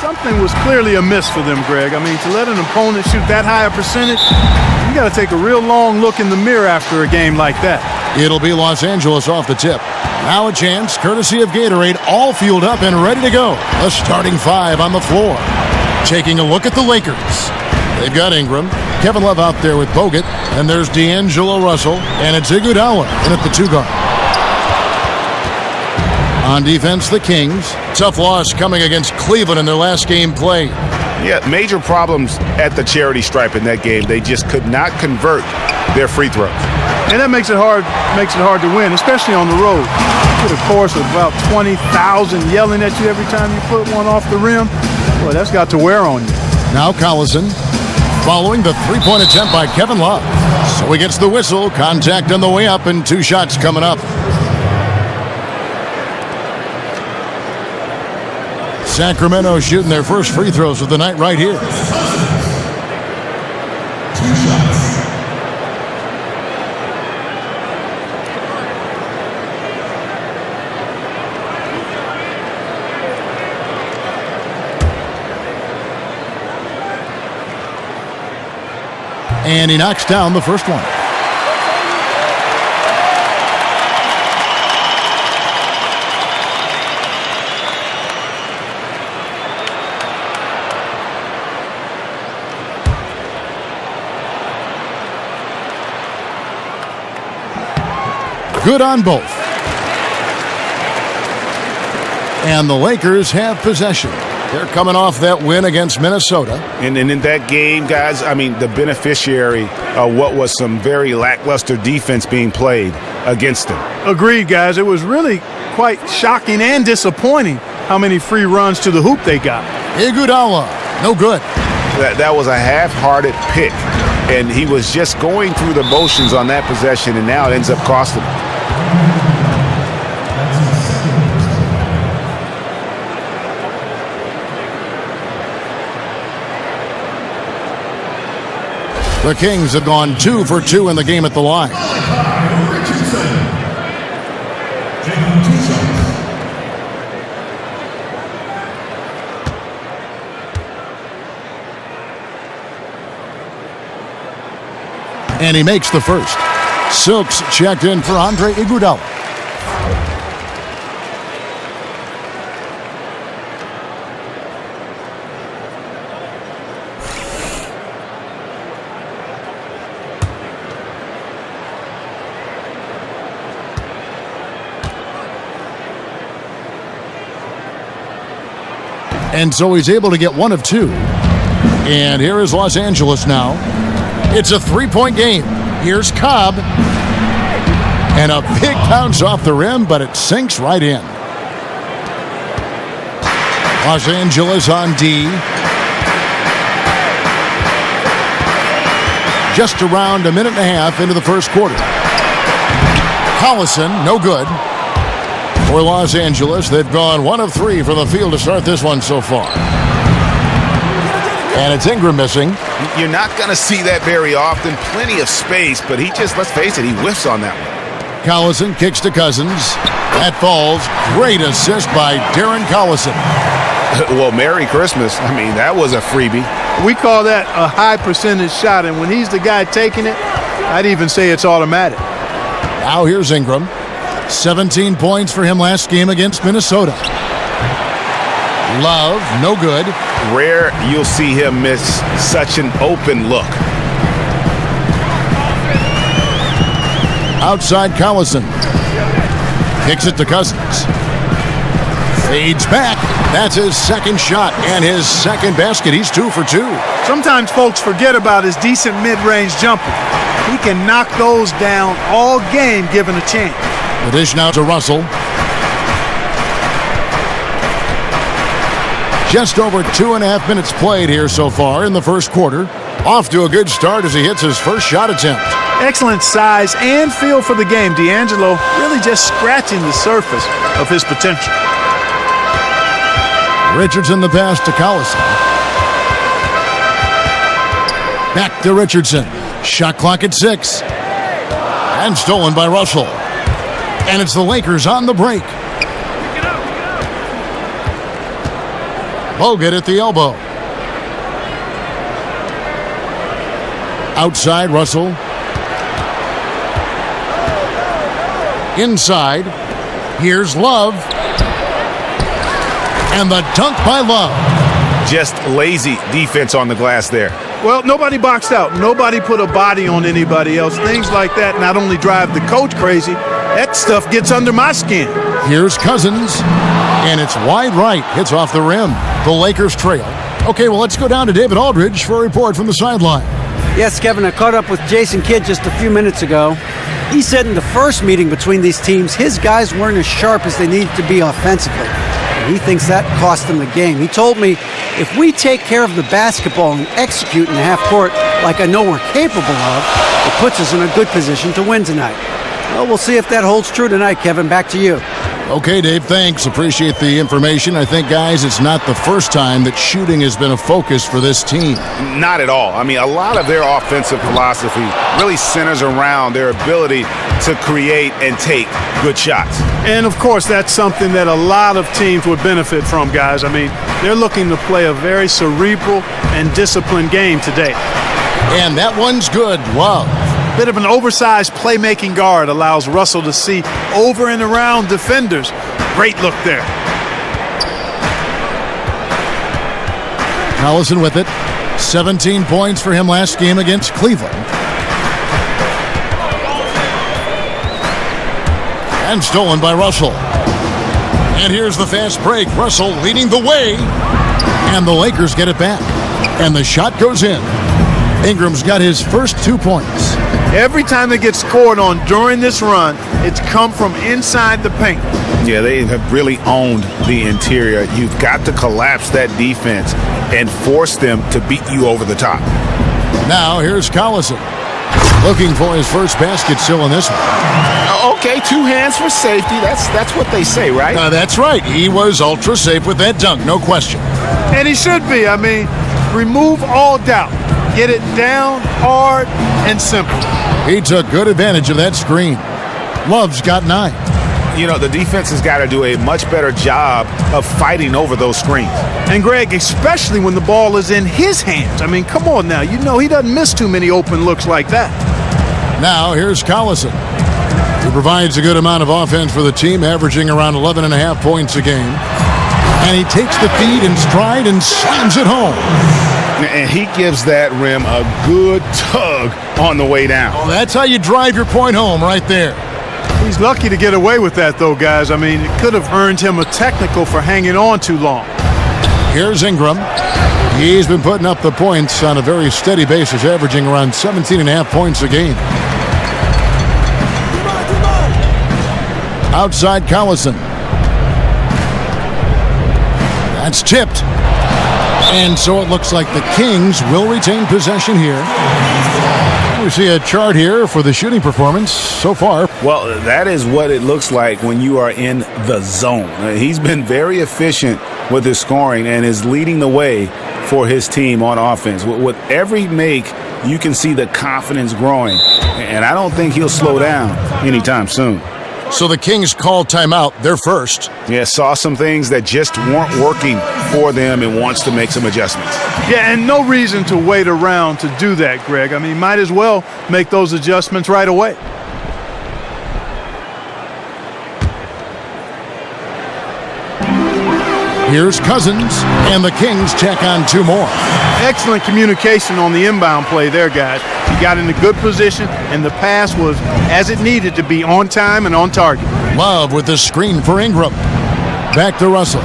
something was clearly amiss for them, Greg. I mean, to let an opponent shoot that high a percentage, you got to take a real long look in the mirror after a game like that. It'll be Los Angeles off the tip. Now a chance, courtesy of Gatorade, all fueled up and ready to go. The starting five on the floor. Taking a look at the Lakers. They've got Ingram, Kevin Love out there with Bogut, and there's D'Angelo Russell, and it's Iguodala in at the two guard. On defense, the Kings. Tough loss coming against Cleveland in their last game played. Yeah, major problems at the charity stripe in that game. They just could not convert their free throws. And that makes it hard to win, especially on the road. With a chorus of about 20,000 yelling at you every time you put one off the rim, boy, that's got to wear on you. Now Collison, following the three-point attempt by Kevin Love. So he gets the whistle, contact on the way up, and two shots coming up. Sacramento shooting their first free throws of the night right here. 2 shots. And he knocks down the first one. Good on both. And the Lakers have possession. They're coming off that win against Minnesota. And in that game, guys, I mean, the beneficiary of what was some very lackluster defense being played against them. Agreed, guys. It was really quite shocking and disappointing how many free runs to the hoop they got. Iguodala, no good. That was a half-hearted pick, and he was just going through the motions on that possession, and now it ends up costing him. The Kings have gone 2 for 2 in the game at the line. And he makes the first. Silks checked in for Andre Iguodala. And so he's able to get one of two. And here is Los Angeles now. It's a three-point game. Here's Cobb. And a big bounce off the rim, but it sinks right in. Los Angeles on D. Just around a minute and a half into the first quarter. Collison, no good. For Los Angeles, they've gone 1 of 3 from the field to start this one so far. And it's Ingram missing. You're not going to see that very often. Plenty of space, but he just, let's face it, he whiffs on that one. Collison kicks to Cousins. That falls. Great assist by Darren Collison. Well, Merry Christmas. I mean, that was a freebie. We call that a high percentage shot, and when he's the guy taking it, I'd even say it's automatic. Now here's Ingram. 17 points for him last game against Minnesota. Love, no good. Rare you'll see him miss such an open look. Outside Collison. Kicks it to Cousins. Fades back. That's his second shot and his second basket. He's 2 for 2. Sometimes folks forget about his decent mid-range jumper. He can knock those down all game given a chance. The dish now to Russell. Just over 2.5 minutes played here so far in the first quarter. Off to a good start as he hits his first shot attempt. Excellent size and feel for the game. D'Angelo really just scratching the surface of his potential. Richardson the pass to Collison. Back to Richardson. Shot clock at 6. And stolen by Russell. And it's the Lakers on the break. Bogut at the elbow. Outside, Russell. Inside. Here's Love. And the dunk by Love. Just lazy defense on the glass there. Well, nobody boxed out. Nobody put a body on anybody else. Things like that not only drive the coach crazy, that stuff gets under my skin. Here's Cousins. And it's wide right. Hits off the rim. The Lakers trail. Okay, well, let's go down to David Aldridge for a report from the sideline. Yes, Kevin, I caught up with Jason Kidd just a few minutes ago. He said in the first meeting between these teams, his guys weren't as sharp as they needed to be offensively. And he thinks that cost them the game. He told me, if we take care of the basketball and execute in the half court like I know we're capable of, it puts us in a good position to win tonight. Well, we'll see if that holds true tonight, Kevin. Back to you. Okay, Dave, thanks. Appreciate the information. I think, guys, it's not the first time that shooting has been a focus for this team. Not at all. I mean, a lot of their offensive philosophy really centers around their ability to create and take good shots. And, of course, that's something that a lot of teams would benefit from, guys. I mean, they're looking to play a very cerebral and disciplined game today. And that one's good. Love. Bit of an oversized playmaking guard allows Russell to see over and around defenders. Great look there. Collison with it. 17 points for him last game against Cleveland. And stolen by Russell. And here's the fast break. Russell leading the way. And the Lakers get it back. And the shot goes in. Ingram's got his first 2 points. Every time they get scored on during this run, it's come from inside the paint. Yeah, they have really owned the interior. You've got to collapse that defense and force them to beat you over the top. Now here's Collison. Looking for his first basket still in this one. Okay, 2 hands for safety. That's what they say, right? That's right. He was ultra safe with that dunk, no question. And he should be. I mean, remove all doubt. Get it down, hard, and simple. He took good advantage of that screen. Love's got 9. You know, the defense has got to do a much better job of fighting over those screens. And, Greg, especially when the ball is in his hands. I mean, come on now. You know he doesn't miss too many open looks like that. Now here's Collison. He provides a good amount of offense for the team, averaging around 11.5 points a game. And he takes the feed in stride and slams it home. And he gives that rim a good tug on the way down. Well, that's how you drive your point home right there. He's lucky to get away with that, though, guys. I mean, it could have earned him a technical for hanging on too long. Here's Ingram. He's been putting up the points on a very steady basis, averaging around 17.5 points a game. Outside Collison. That's tipped. And so it looks like the Kings will retain possession here. We see a chart here for the shooting performance so far. Well, that is what it looks like when you are in the zone. He's been very efficient with his scoring and is leading the way for his team on offense. With every make, you can see the confidence growing. And I don't think he'll slow down anytime soon. So the Kings call timeout. They're first. Yeah, saw some things that just weren't working for them and wants to make some adjustments. Yeah, and no reason to wait around to do that, Greg. I mean, might as well make those adjustments right away. Here's Cousins, and the Kings check on 2 more. Excellent communication on the inbound play there, guys. He got in a good position, and the pass was as it needed to be, on time and on target. Love with the screen for Ingram. Back to Russell.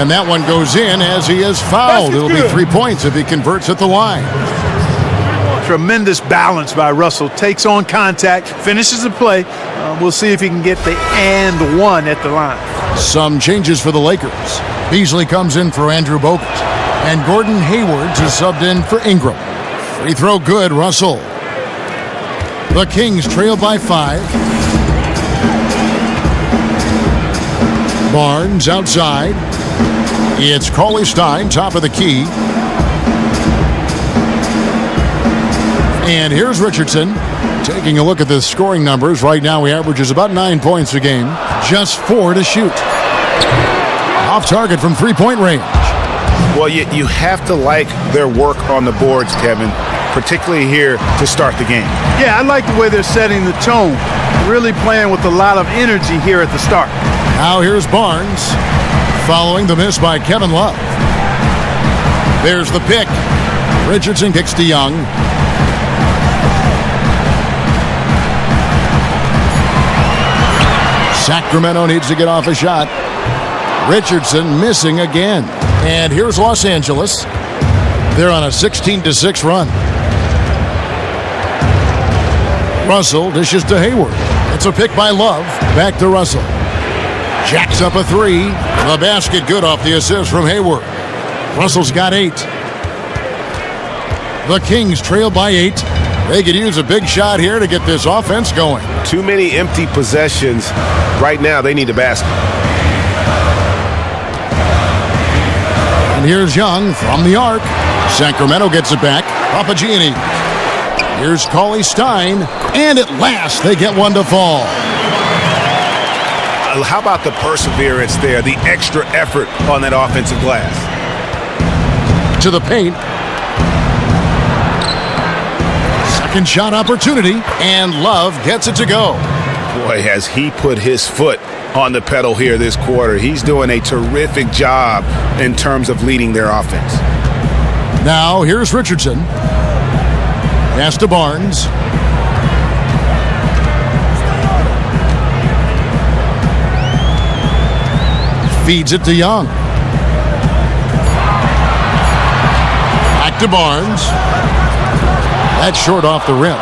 And that one goes in as he is fouled. It'll be 3 points if he converts at the line. Tremendous balance by Russell. Takes on contact, finishes the play. We'll see if he can get the and one at the line. Some changes for the Lakers. Beasley comes in for Andrew Bogut. And Gordon Hayward is subbed in for Ingram. Free throw good, Russell. The Kings trail by 5. Barnes outside. It's Cauley Stein, top of the key. And here's Richardson. Taking a look at the scoring numbers, right now he averages about 9 points a game. Just 4 to shoot. Off target from 3-point range. Well, you have to like their work on the boards, Kevin, particularly here to start the game. Yeah, I like the way they're setting the tone. Really playing with a lot of energy here at the start. Now here's Barnes, following the miss by Kevin Love. There's the pick. Richardson kicks to Young. Sacramento needs to get off a shot. Richardson missing again. And here's Los Angeles. They're on a 16-6 run. Russell dishes to Hayward. It's a pick by Love. Back to Russell. Jacks up a three. The basket good off the assist from Hayward. Russell's got 8. The Kings trail by 8. They could use a big shot here to get this offense going. Too many empty possessions. Right now, they need a basket. And here's Young from the arc. Sacramento gets it back. Papagianni. Here's Cauley-Stein. And at last, they get one to fall. How about the perseverance there, the extra effort on that offensive glass? To the paint. Second shot opportunity, and Love gets it to go. Boy, has he put his foot on the pedal here this quarter. He's doing a terrific job in terms of leading their offense. Now, here's Richardson. Pass to Barnes. Feeds it to Young. Back to Barnes. That's short off the rim.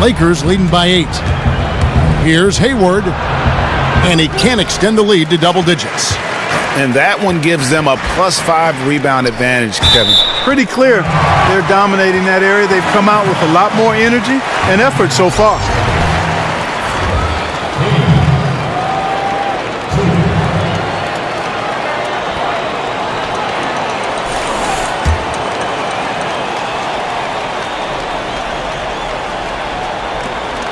Lakers leading by 8. Here's Hayward. And he can't extend the lead to double digits. And that one gives them a +5 rebound advantage, Kevin. Pretty clear they're dominating that area. They've come out with a lot more energy and effort so far.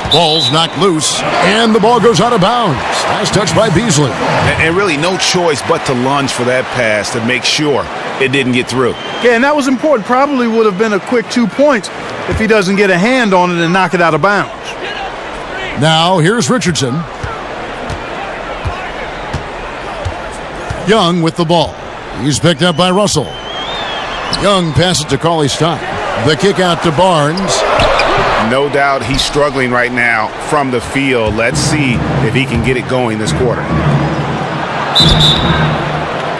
Ball's knocked loose, and the ball goes out of bounds. Nice touch by Beasley. And really no choice but to lunge for that pass to make sure it didn't get through. Yeah, and that was important. Probably would have been a quick 2 points if he doesn't get a hand on it and knock it out of bounds. Now, here's Richardson. Young with the ball. He's picked up by Russell. Young passes to Cauley-Stein. The kick out to Barnes. No doubt he's struggling right now from the field. Let's see if he can get it going this quarter.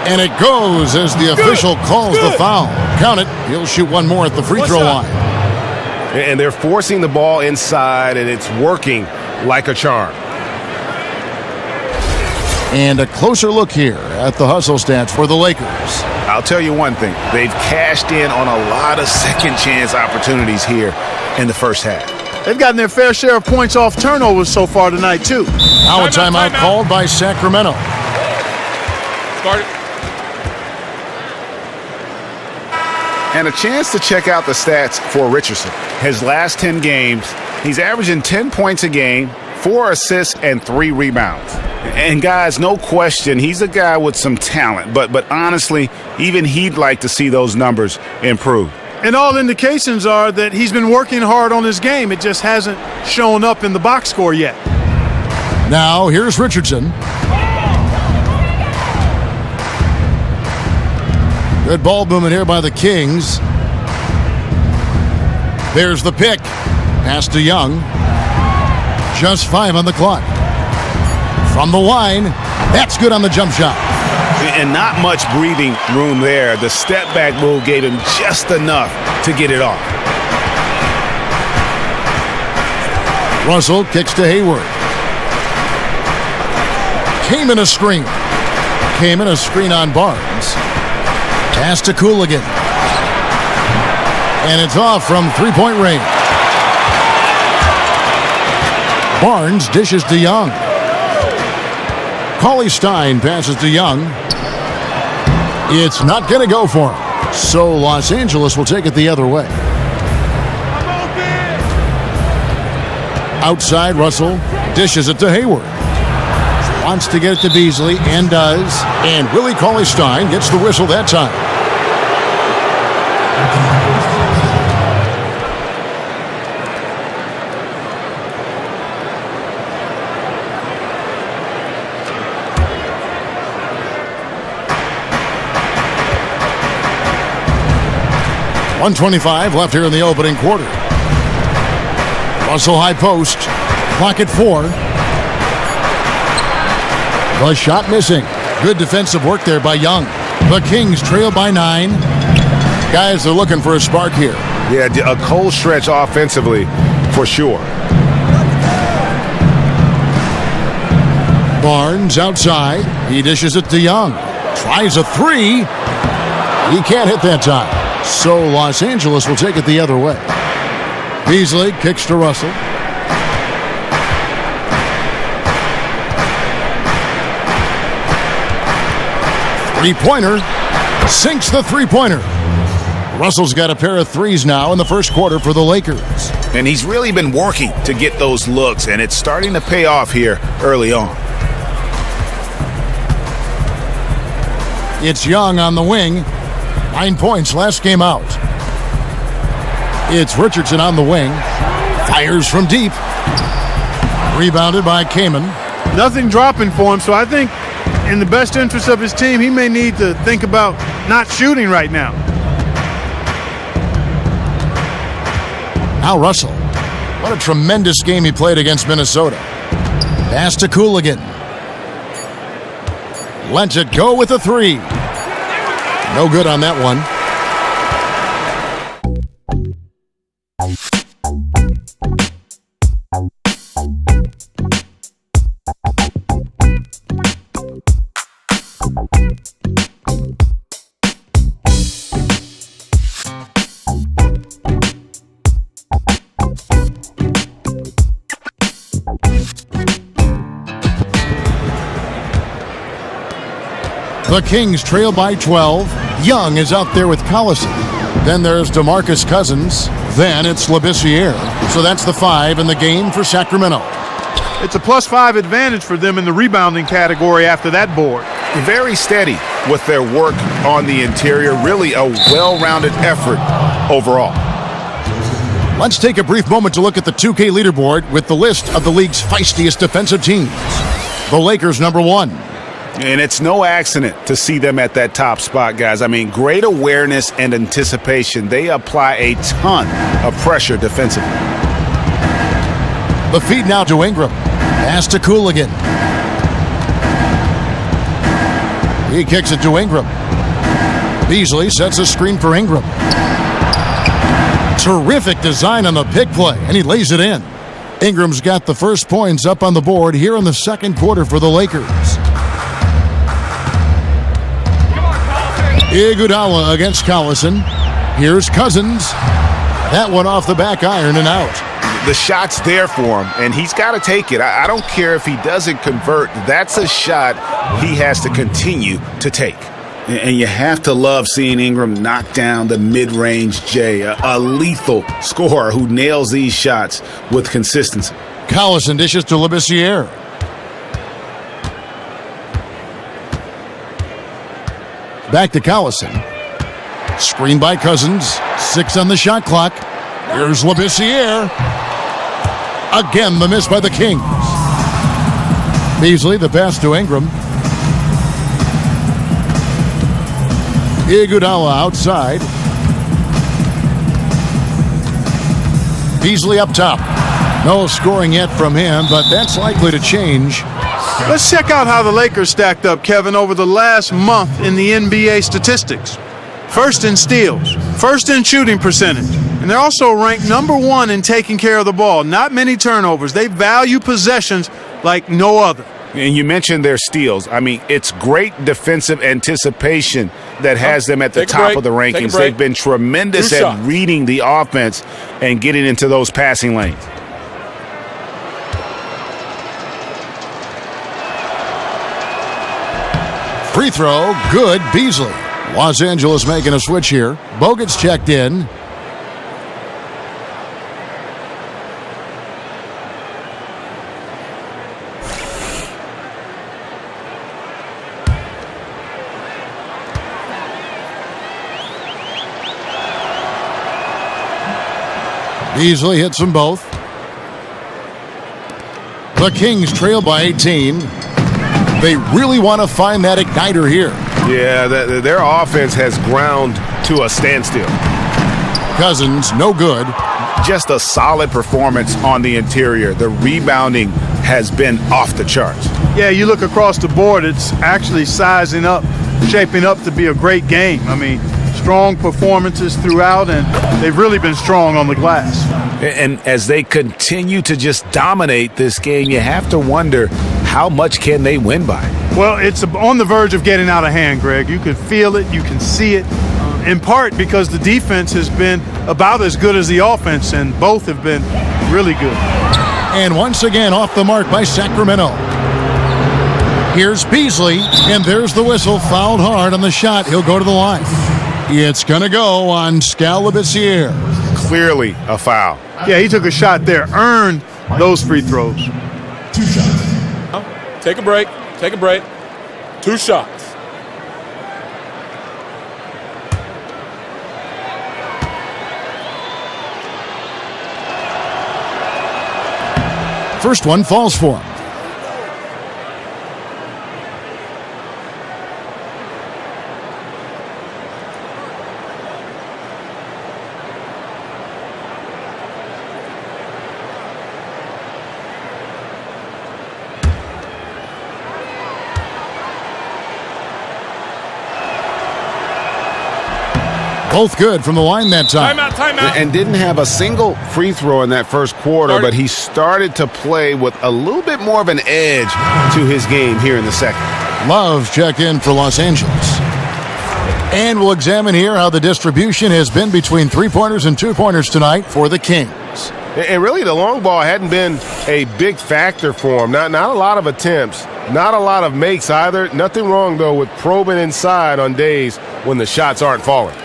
And it goes as the official calls the foul. Count it. He'll shoot one more at the free throw line. And they're forcing the ball inside, and it's working like a charm. And a closer look here at the hustle stats for the Lakers. I'll tell you one thing. They've cashed in on a lot of second chance opportunities here in the first half. They've gotten their fair share of points off turnovers so far tonight, too. Now a timeout called by Sacramento. Start it. And a chance to check out the stats for Richardson. His last 10 games, he's averaging 10 points a game, 4 assists, and 3 rebounds. And guys, no question, he's a guy with some talent. But honestly, even he'd like to see those numbers improve. And all indications are that he's been working hard on his game. It just hasn't shown up in the box score yet. Now, here's Richardson. Good ball movement here by the Kings. There's the pick. Pass to Young. Just 5 on the clock. From the line, that's good on the jump shot. And not much breathing room there. The step-back move gave him just enough to get it off. Russell kicks to Hayward. Came in a screen. On Barnes. Pass to Cooligan. And it's off from three-point range. Barnes dishes to Young. Cauley-Stein passes to Young. It's not going to go for him. So Los Angeles will take it the other way. Outside, Russell dishes it to Hayward. Wants to get it to Beasley and does. And Willie Cauley-Stein gets the whistle that time. .125 left here in the opening quarter. Russell high post. Clock at 4. The shot missing. Good defensive work there by Young. The Kings trail by 9. Guys are looking for a spark here. Yeah, a cold stretch offensively for sure. Barnes outside. He dishes it to Young. Tries a 3. He can't hit that time. So Los Angeles will take it the other way. Beasley kicks to Russell. Three-pointer. Sinks the three-pointer. Russell's got a pair of threes now in the first quarter for the Lakers. And he's really been working to get those looks, and it's starting to pay off here early on. It's Young on the wing. 9 points last game out. It's Richardson on the wing. Fires from deep. Rebounded by Kaman. Nothing dropping for him, so I think in the best interest of his team, he may need to think about not shooting right now. Now Russell. What a tremendous game he played against Minnesota. Pass to Cooligan. Lets it go with a 3. No good on that one. The Kings trail by 12. Young is out there with Collison. Then there's DeMarcus Cousins. Then it's Labissiere. So that's the 5 in the game for Sacramento. It's a +5 advantage for them in the rebounding category after that board. Very steady with their work on the interior. Really a well-rounded effort overall. Let's take a brief moment to look at the 2K leaderboard with the list of the league's feistiest defensive teams. The Lakers number 1. And it's no accident to see them at that top spot, guys. I mean, great awareness and anticipation. They apply a ton of pressure defensively. The feed now to Ingram. Pass to Cooligan. He kicks it to Ingram. Beasley sets a screen for Ingram. Terrific design on the pick play, and he lays it in. Ingram's got the first points up on the board here in the second quarter for the Lakers. Iguodala against Collison. Here's Cousins. That one off the back iron and out. The shot's there for him, and he's got to take it. I don't care if he doesn't convert. That's a shot he has to continue to take. And you have to love seeing Ingram knock down the mid-range J, a lethal scorer who nails these shots with consistency. Collison dishes to Labissiere. Back to Collison. Screen by Cousins. 6 on the shot clock. Here's Labissiere. Again, the miss by the Kings. Beasley, the pass to Ingram. Iguodala outside. Beasley up top. No scoring yet from him, but that's likely to change. Let's check out how the Lakers stacked up, Kevin, over the last month in the NBA statistics. First in steals, first in shooting percentage, and they're also ranked number 1 in taking care of the ball. Not many turnovers. They value possessions like no other. And you mentioned their steals. I mean, it's great defensive anticipation that has them at the top of the rankings. They've been tremendous at reading the offense and getting into those passing lanes. Free throw, good, Beasley. Los Angeles making a switch here. Bogut's checked in. Beasley hits them both. The Kings trail by 18. They really want to find that igniter here. Yeah, their offense has ground to a standstill. Cousins, no good. Just a solid performance on the interior. The rebounding has been off the charts. Yeah, you look across the board, it's actually sizing up, shaping up to be a great game. I mean, strong performances throughout, and they've really been strong on the glass. And as they continue to just dominate this game, you have to wonder, how much can they win by? Well, it's on the verge of getting out of hand, Greg. You can feel it, you can see it, in part because the defense has been about as good as the offense, and both have been really good. And once again, off the mark by Sacramento. Here's Beasley, and there's the whistle. Fouled hard on the shot. He'll go to the line. It's going to go on Scalabissiere. Clearly a foul. Yeah, he took a shot there, earned those free throws. 2 shots. Take a break. Take a break. 2 shots. First one falls for him. Both good from the line that time. Timeout. And didn't have a single free throw in that first quarter, but he started to play with a little bit more of an edge to his game here in the second. Love's check in for Los Angeles. And we'll examine here how the distribution has been between three-pointers and two-pointers tonight for the Kings. And really, the long ball hadn't been a big factor for him. Not a lot of attempts, not a lot of makes either. Nothing wrong, though, with probing inside on days when the shots aren't falling.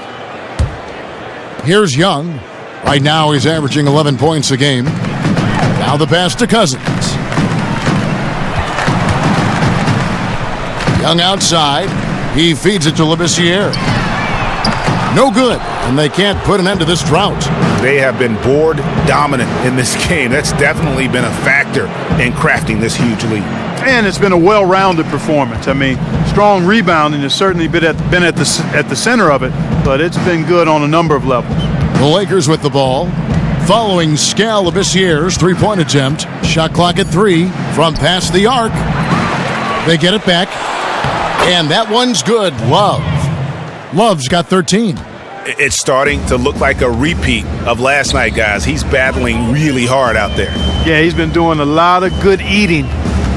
Here's Young. Right now he's averaging 11 points a game. Now the pass to Cousins. Young outside. He feeds it to Labissiere. No good, and they can't put an end to this drought. They have been board dominant in this game. That's definitely been a factor in crafting this huge lead. And it's been a well-rounded performance. I mean, strong rebounding has certainly been at the center of it, but it's been good on a number of levels. The Lakers with the ball. Following Scalabissiere's three-point attempt. Shot clock at 3 from past the arc. They get it back. And that one's good. Love's got 13. It's starting to look like a repeat of last night, guys. He's battling really hard out there. Yeah, he's been doing a lot of good eating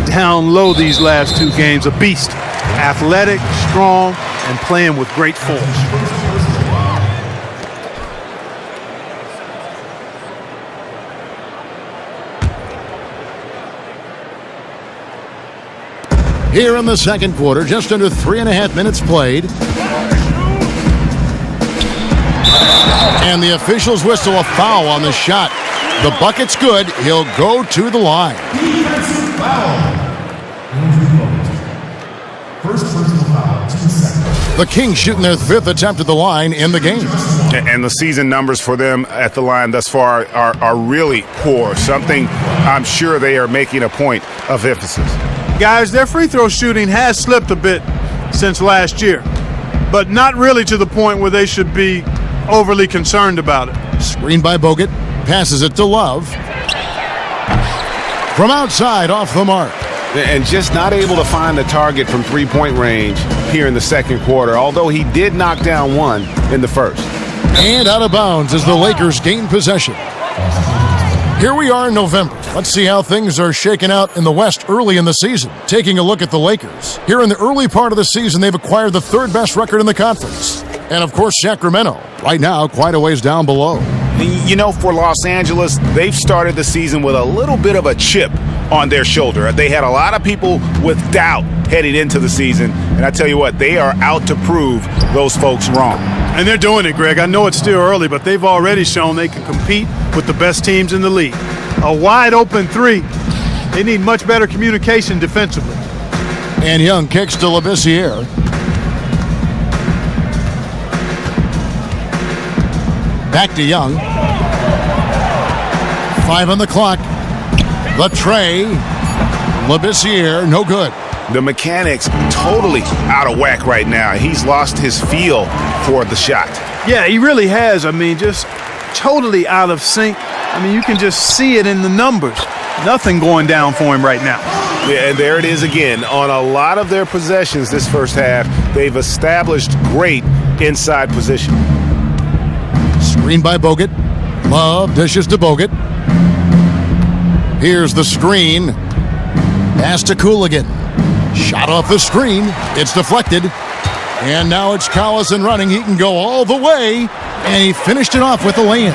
down low these last 2 games. A beast. Athletic, strong, and playing with great force. Here in the second quarter, just under 3.5 minutes played. And the officials whistle a foul on the shot. The bucket's good. He'll go to the line. First personal foul, 2 seconds. The Kings shooting their 5th attempt at the line in the game. And the season numbers for them at the line thus far are really poor. Something I'm sure they are making a point of emphasis. Guys, their free throw shooting has slipped a bit since last year, but not really to the point where they should be overly concerned about it. Screened by Bogut. Passes it to Love. From outside, off the mark. And just not able to find the target from three-point range here in the second quarter, although he did knock down one in the first. And out of bounds as the Lakers gain possession. Here we are in November. Let's see how things are shaking out in the West early in the season. Taking a look at the Lakers. Here in the early part of the season, they've acquired the 3rd best record in the conference. And, of course, Sacramento. Right now, quite a ways down below. You know, for Los Angeles, they've started the season with a little bit of a chip on their shoulder. They had a lot of people with doubt heading into the season. And I tell you what, they are out to prove those folks wrong. And they're doing it, Greg. I know it's still early, but they've already shown they can compete with the best teams in the league. A wide open 3. They need much better communication defensively. And Young kicks to Labissiere. Back to Young. 2:05 on the clock. The tray. Labissiere, no good. The mechanics totally out of whack right now. He's lost his feel for the shot. Yeah, he really has. I mean, just totally out of sync. I mean, you can just see it in the numbers. Nothing going down for him right now. Yeah, and there it is again. On a lot of their possessions this first half, they've established great inside position. Screen by Bogut. Love dishes to Bogut. Here's the screen. Pass to Cooligan. Shot off the screen. It's deflected. And now it's Collison running. He can go all the way. And he finished it off with a lay-in.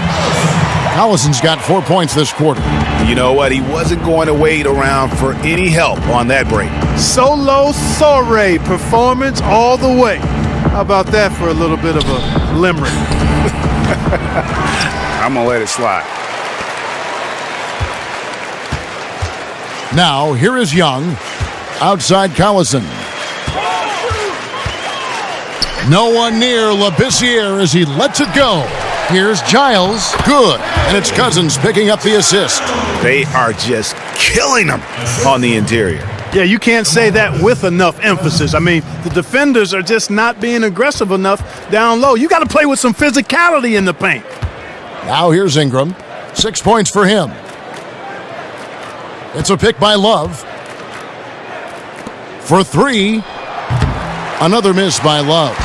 Collison's got 4 points this quarter. You know what? He wasn't going to wait around for any help on that break. Solo soiree performance all the way. How about that for a little bit of a limerick? I'm going to let it slide. Now, here is Young. Outside Collison. No one near Labissiere as he lets it go. Here's Giles. Good. And it's Cousins picking up the assist. They are just killing them on the interior. Yeah, you can't say that with enough emphasis. I mean, the defenders are just not being aggressive enough down low. You got to play with some physicality in the paint. Now here's Ingram. 6 points for him. It's a pick by Love. For three. Another miss by Love.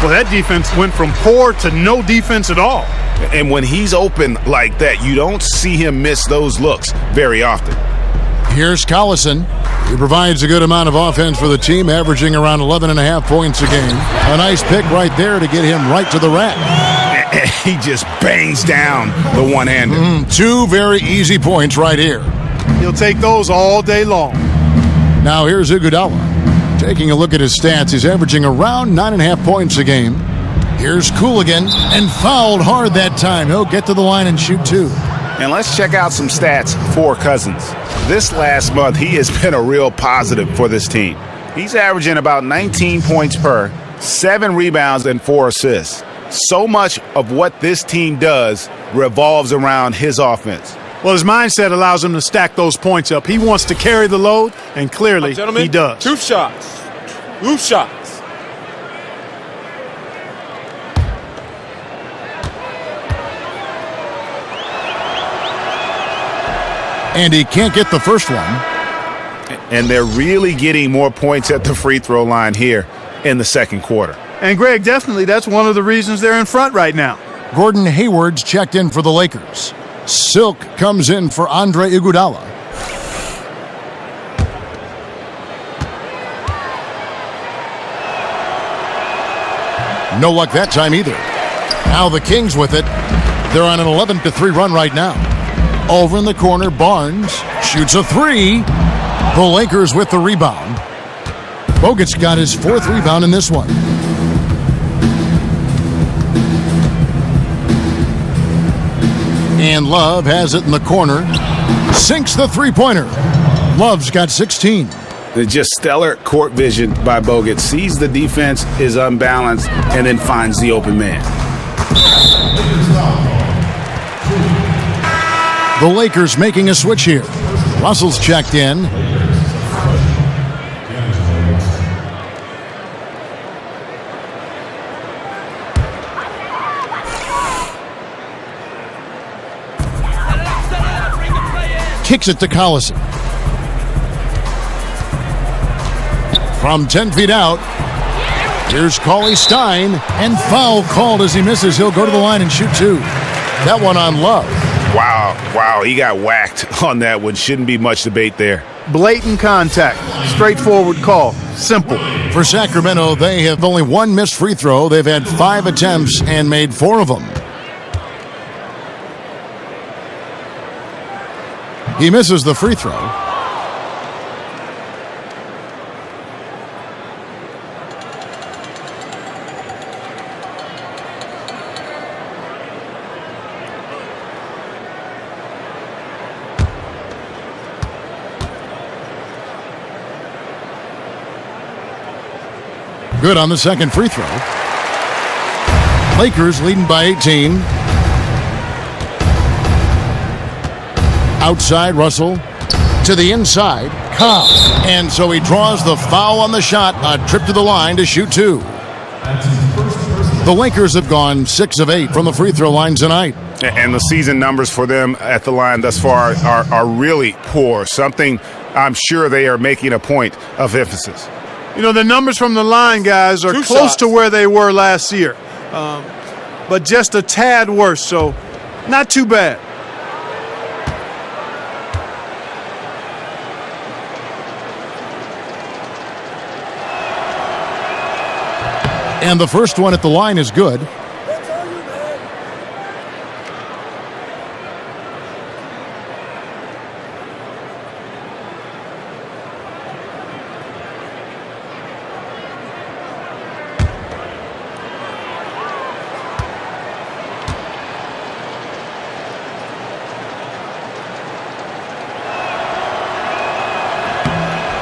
Well, that defense went from poor to no defense at all. And when he's open like that, you don't see him miss those looks very often. Here's Collison. He provides a good amount of offense for the team, averaging around 11.5 points a game. A nice pick right there to get him right to the rack. He just bangs down the one-hander. 2 very easy points right here. He'll take those all day long. Now here's Iguodala. Taking a look at his stats, he's averaging around 9.5 points a game. Here's Cooligan, and fouled hard that time. He'll get to the line and shoot 2. And let's check out some stats for Cousins. This last month, he has been a real positive for this team. He's averaging about 19 points per, 7 rebounds, and 4 assists. So much of what this team does revolves around his offense. Well, his mindset allows him to stack those points up. He wants to carry the load, and clearly he does. 2 shots. 2 shots. And he can't get the first one. And they're really getting more points at the free throw line here in the second quarter. And, Greg, definitely that's one of the reasons they're in front right now. Gordon Hayward's checked in for the Lakers. Silk comes in for Andre Iguodala. No luck that time either. Now the Kings with it. They're on an 11-3 run right now. Over in the corner, Barnes shoots a 3. The Lakers with the rebound. Bogut's got his 4th rebound in this one. And Love has it in the corner. Sinks the three-pointer. Love's got 16. Just stellar court vision by Bogut. Sees the defense is unbalanced and then finds the open man. The Lakers making a switch here. Russell's checked in. Kicks it to Collison. From 10 feet out, here's Cauley Stein, and foul called as he misses. He'll go to the line and shoot 2. That one on Love. Wow, he got whacked on that one. Shouldn't be much debate there. Blatant contact, straightforward call, simple. For Sacramento, they have only 1 missed free throw. They've had 5 attempts and made 4 of them. He misses the free throw. Good on the second free throw. Lakers leading by 18. Outside, Russell. To the inside, Cobb. And so he draws the foul on the shot. A trip to the line to shoot two. The Lakers have gone 6 of 8 from the free throw line tonight. And the season numbers for them at the line thus far are really poor. Something I'm sure they are making a point of emphasis. You know, the numbers from the line, guys, are close to where they were last year. But just a tad worse, so not too bad. And the first one at the line is good.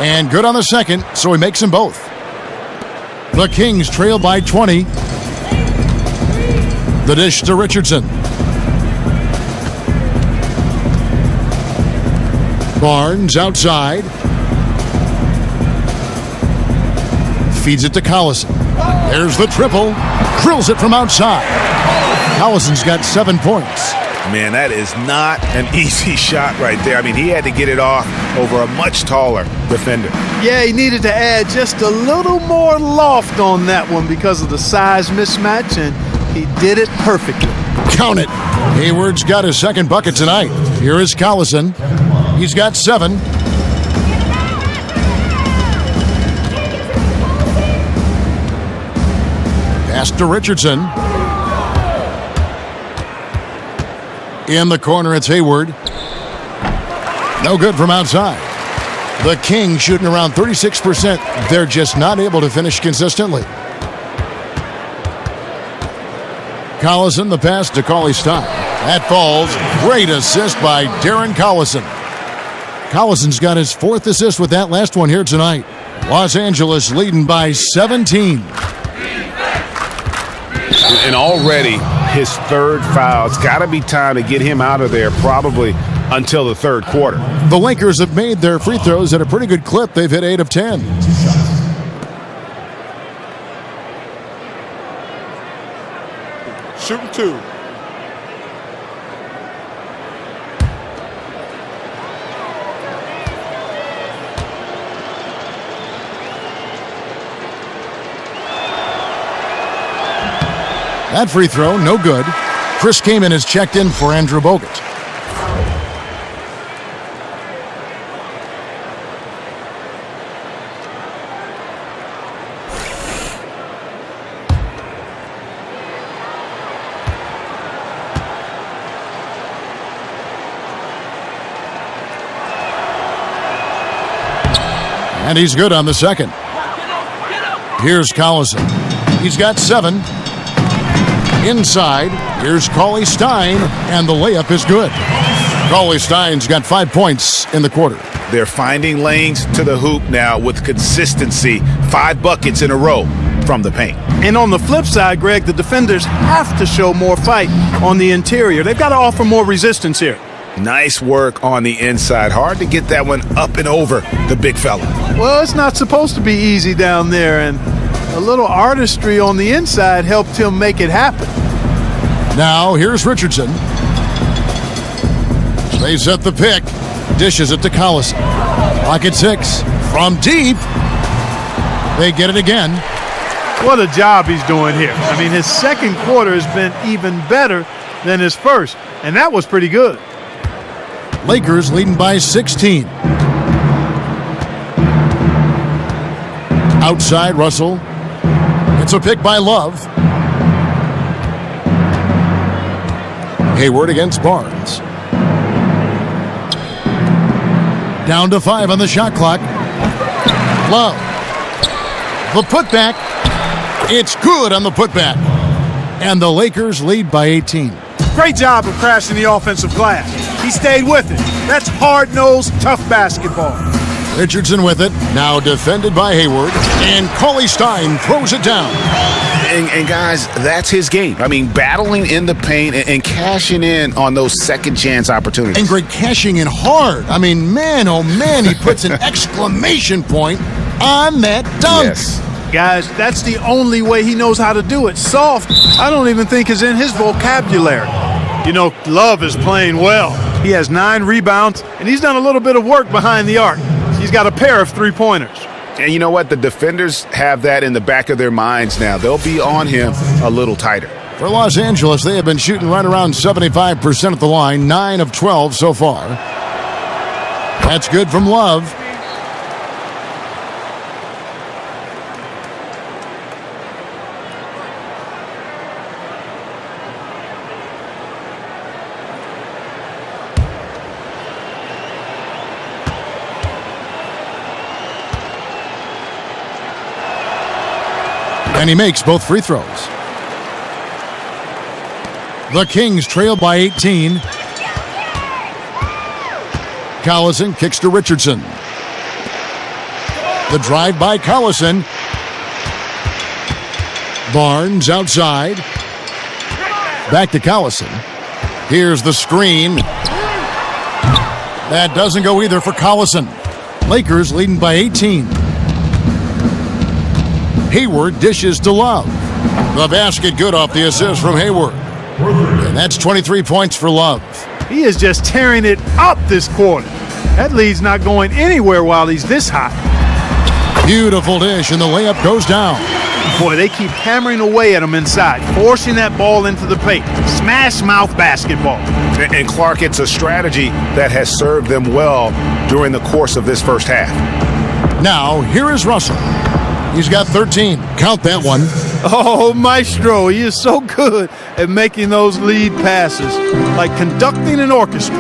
And good on the second, so he makes them both. The Kings trail by 20. The dish to Richardson. Barnes outside. Feeds it to Collison. There's the triple. Drills it from outside. Collison's got 7 points. Man, that is not an easy shot right there. I mean, he had to get it off over a much taller defender. Yeah, he needed to add just a little more loft on that one because of the size mismatch, and he did it perfectly. Count it. Hayward's got his second bucket tonight. Here is Collison. He's got 7. Pass to Richardson. In the corner, it's Hayward. No good from outside. The Kings shooting around 36%. They're just not able to finish consistently. Collison, the pass to Cauley-Stein. That falls. Great assist by Darren Collison. Collison's got his 4th assist with that last one here tonight. Los Angeles leading by 17. And already his 3rd foul. It's got to be time to get him out of there probably until the 3rd quarter. The Lakers have made their free throws at a pretty good clip. They've hit 8 of 10. Shooting 2. That free throw, no good. Chris Kaman has checked in for Andrew Bogut. And he's good on the second. Here's Collison. He's got 7. Inside, here's Cauley-Stein, and the layup is good. Cauley-Stein's got 5 points in the quarter. They're finding lanes to the hoop now with consistency. 5 buckets in a row from the paint. And on the flip side, Greg, the defenders have to show more fight on the interior. They've got to offer more resistance here. Nice work on the inside. Hard to get that one up and over the big fella. Well, it's not supposed to be easy down there, and a little artistry on the inside helped him make it happen. Now, here's Richardson. They set the pick. Dishes it to Collison. Pocket 6. From deep. They get it again. What a job he's doing here. I mean, his second quarter has been even better than his first, and that was pretty good. Lakers leading by 16. Outside, Russell. It's a pick by Love. Hayward against Barnes. Down to 5 on the shot clock. Love. The putback. It's good on the putback. And the Lakers lead by 18. Great job of crashing the offensive glass. He stayed with it. That's hard-nosed, tough basketball. Richardson with it. Now defended by Hayward. And Cauley Stein throws it down. And guys, that's his game. I mean, battling in the paint and cashing in on those second chance opportunities. And Greg cashing in hard. I mean, man, oh man, he puts an exclamation point on that dunk. Yes. Guys, that's the only way he knows how to do it. Soft, I don't even think is in his vocabulary. You know, Love is playing well. He has 9 rebounds, and he's done a little bit of work behind the arc. He's got a pair of three-pointers. And you know what? The defenders have that in the back of their minds now. They'll be on him a little tighter. For Los Angeles, they have been shooting right around 75% at the line, 9 of 12 so far. That's good from Love. And he makes both free throws. The Kings trail by 18. Collison kicks to Richardson. The drive by Collison. Barnes outside. Back to Collison. Here's the screen. That doesn't go either for Collison. Lakers leading by 18. Hayward dishes to Love. The basket good off the assist from Hayward. And that's 23 points for Love. He is just tearing it up this quarter. That lead's not going anywhere while he's this hot. Beautiful dish, and the layup goes down. Boy, they keep hammering away at him inside, forcing that ball into the paint. Smash mouth basketball. And Clark, it's a strategy that has served them well during the course of this first half. Now, here is Russell. He's got 13. Count that one. Oh, Maestro, he is so good at making those lead passes, like conducting an orchestra.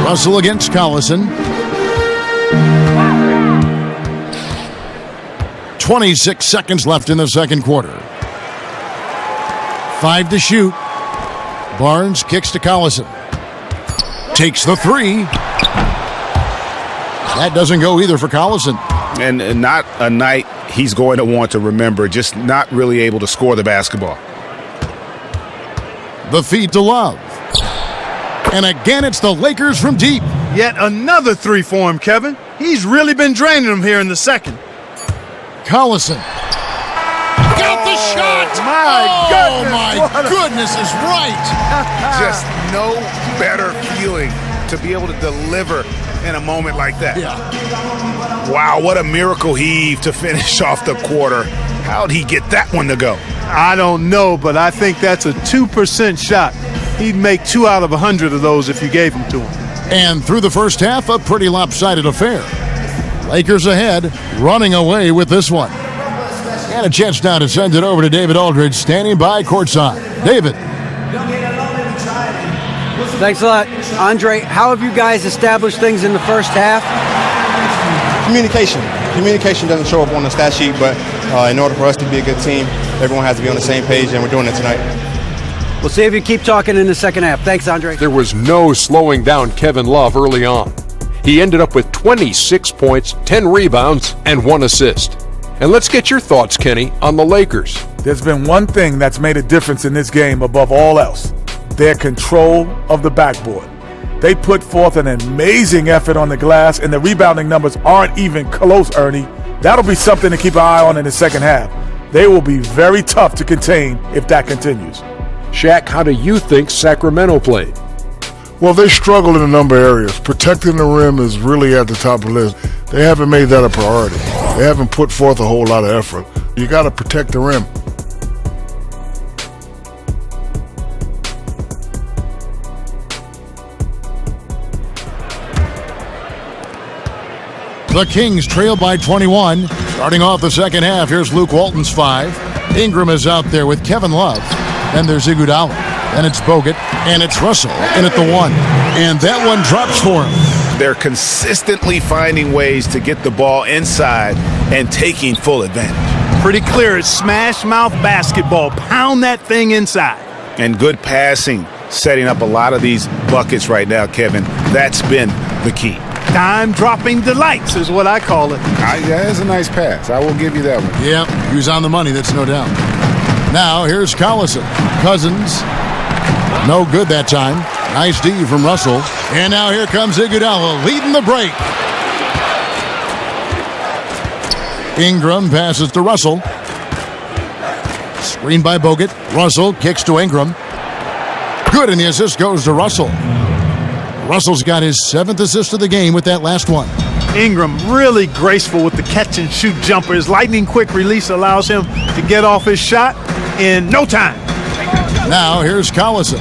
Russell against Collison. 26 seconds left in the second quarter. 5 to shoot. Barnes kicks to Collison. Takes the three. That doesn't go either for Collison. And not a night he's going to want to remember, just not really able to score the basketball. The feed to Love. And again, it's the Lakers from deep. Yet another three for him, Kevin. He's really been draining them here in the second. Collison. Got the shot! My goodness is right! Just no better feeling to be able to deliver in a moment like that. Yeah. Wow, what a miracle heave to finish off the quarter. How'd he get that one to go? I don't know, but I think that's a 2% shot. He'd make 2 out of 100 of those if you gave them to him. And through the first half, a pretty lopsided affair. Lakers ahead, running away with this one. And a chance now to send it over to David Aldridge, standing by courtside. David. Thanks a lot. Andre, how have you guys established things in the first half? Communication. Communication doesn't show up on the stat sheet, but in order for us to be a good team, everyone has to be on the same page, and we're doing it tonight. We'll see if you keep talking in the second half. Thanks, Andre. There was no slowing down Kevin Love early on. He ended up with 26 points, 10 rebounds, and 1 assist. And let's get your thoughts, Kenny, on the Lakers. There's been one thing that's made a difference in this game above all else: their control of the backboard. They put forth an amazing effort on the glass, and the rebounding numbers aren't even close, Ernie. That'll be something to keep an eye on in the second half. They will be very tough to contain if that continues. Shaq, how do you think Sacramento played? Well, they struggled in a number of areas. Protecting the rim is really at the top of the list. They haven't made that a priority. They haven't put forth a whole lot of effort. You got to protect the rim. The Kings trail by 21. Starting off the second half, here's Luke Walton's 5. Ingram is out there with Kevin Love. Then there's Iguodala. Then it's Bogut. And it's Russell in at the 1. And that one drops for him. They're consistently finding ways to get the ball inside and taking full advantage. Pretty clear it's smash mouth basketball. Pound that thing inside. And good passing setting up a lot of these buckets right now, Kevin. That's been the key. Dime-dropping delights is what I call it. That's a nice pass. I will give you that one. Yeah, he was on the money, that's no doubt. Now, here's Collison. Cousins. No good that time. Nice D from Russell. And now here comes Iguodala leading the break. Ingram passes to Russell. Screen by Bogut. Russell kicks to Ingram. Good, and the assist goes to Russell. Russell's got his 7th assist of the game with that last one. Ingram really graceful with the catch-and-shoot jumper. His lightning-quick release allows him to get off his shot in no time. Now here's Collison.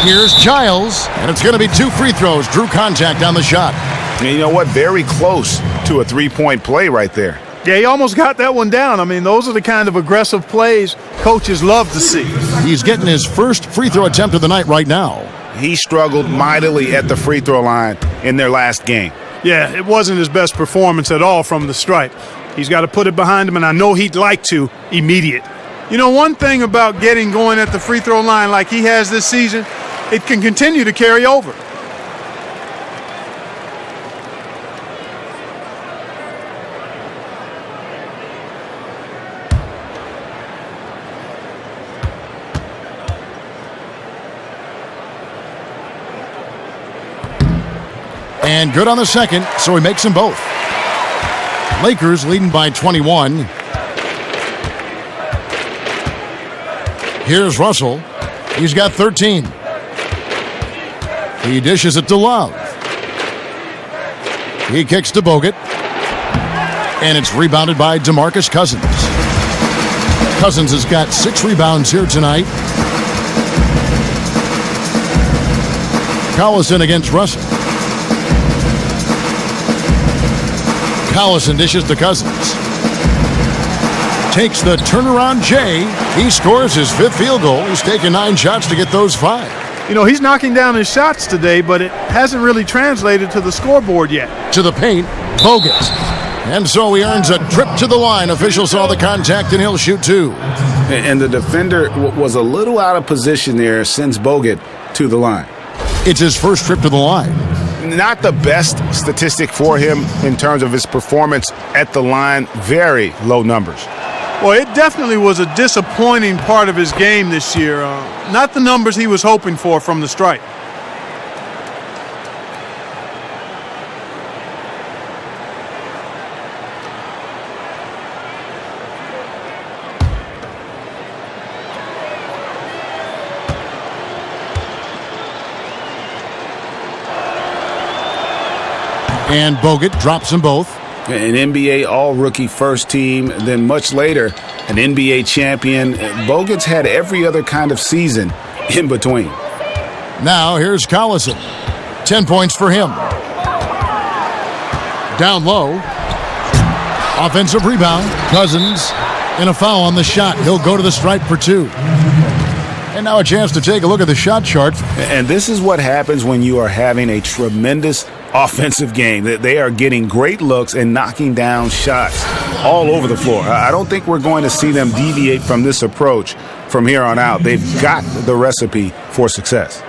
Here's Giles, and it's going to be 2 free throws. Drew contact on the shot. And you know what? Very close to a three-point play right there. Yeah, he almost got that one down. I mean, those are the kind of aggressive plays coaches love to see. He's getting his first free throw attempt of the night right now. He struggled mightily at the free throw line in their last game. Yeah, it wasn't his best performance at all from the stripe. He's got to put it behind him, and I know he'd like to immediate. You know, one thing about getting going at the free throw line like he has this season, it can continue to carry over. And good on the second, so he makes them both. Lakers leading by 21. Here's Russell. He's got 13. He dishes it to Love. He kicks to Bogut. And it's rebounded by DeMarcus Cousins. Cousins has got 6 rebounds here tonight. Collison against Russell. Collison dishes to Cousins. Takes the turnaround J. He scores his 5th field goal. He's taken 9 shots to get those 5. You know, he's knocking down his shots today, but it hasn't really translated to the scoreboard yet. To the paint, Bogut. And so he earns a trip to the line. Official saw the contact, and he'll shoot 2. And the defender was a little out of position there, sends Bogut to the line. It's his first trip to the line. Not the best statistic for him in terms of his performance at the line. Very low numbers. Well, it definitely was a disappointing part of his game this year. Not the numbers he was hoping for from the stripe. And Bogut drops them both. An NBA All-Rookie first team, then much later, an NBA champion. Bogut's had every other kind of season in between. Now here's Collison. 10 points for him. Down low. Offensive rebound. Cousins. And a foul on the shot. He'll go to the stripe for 2. And now a chance to take a look at the shot chart. And this is what happens when you are having a tremendous offensive game. They are getting great looks and knocking down shots all over the floor. I don't think we're going to see them deviate from this approach from here on out. They've got the recipe for success.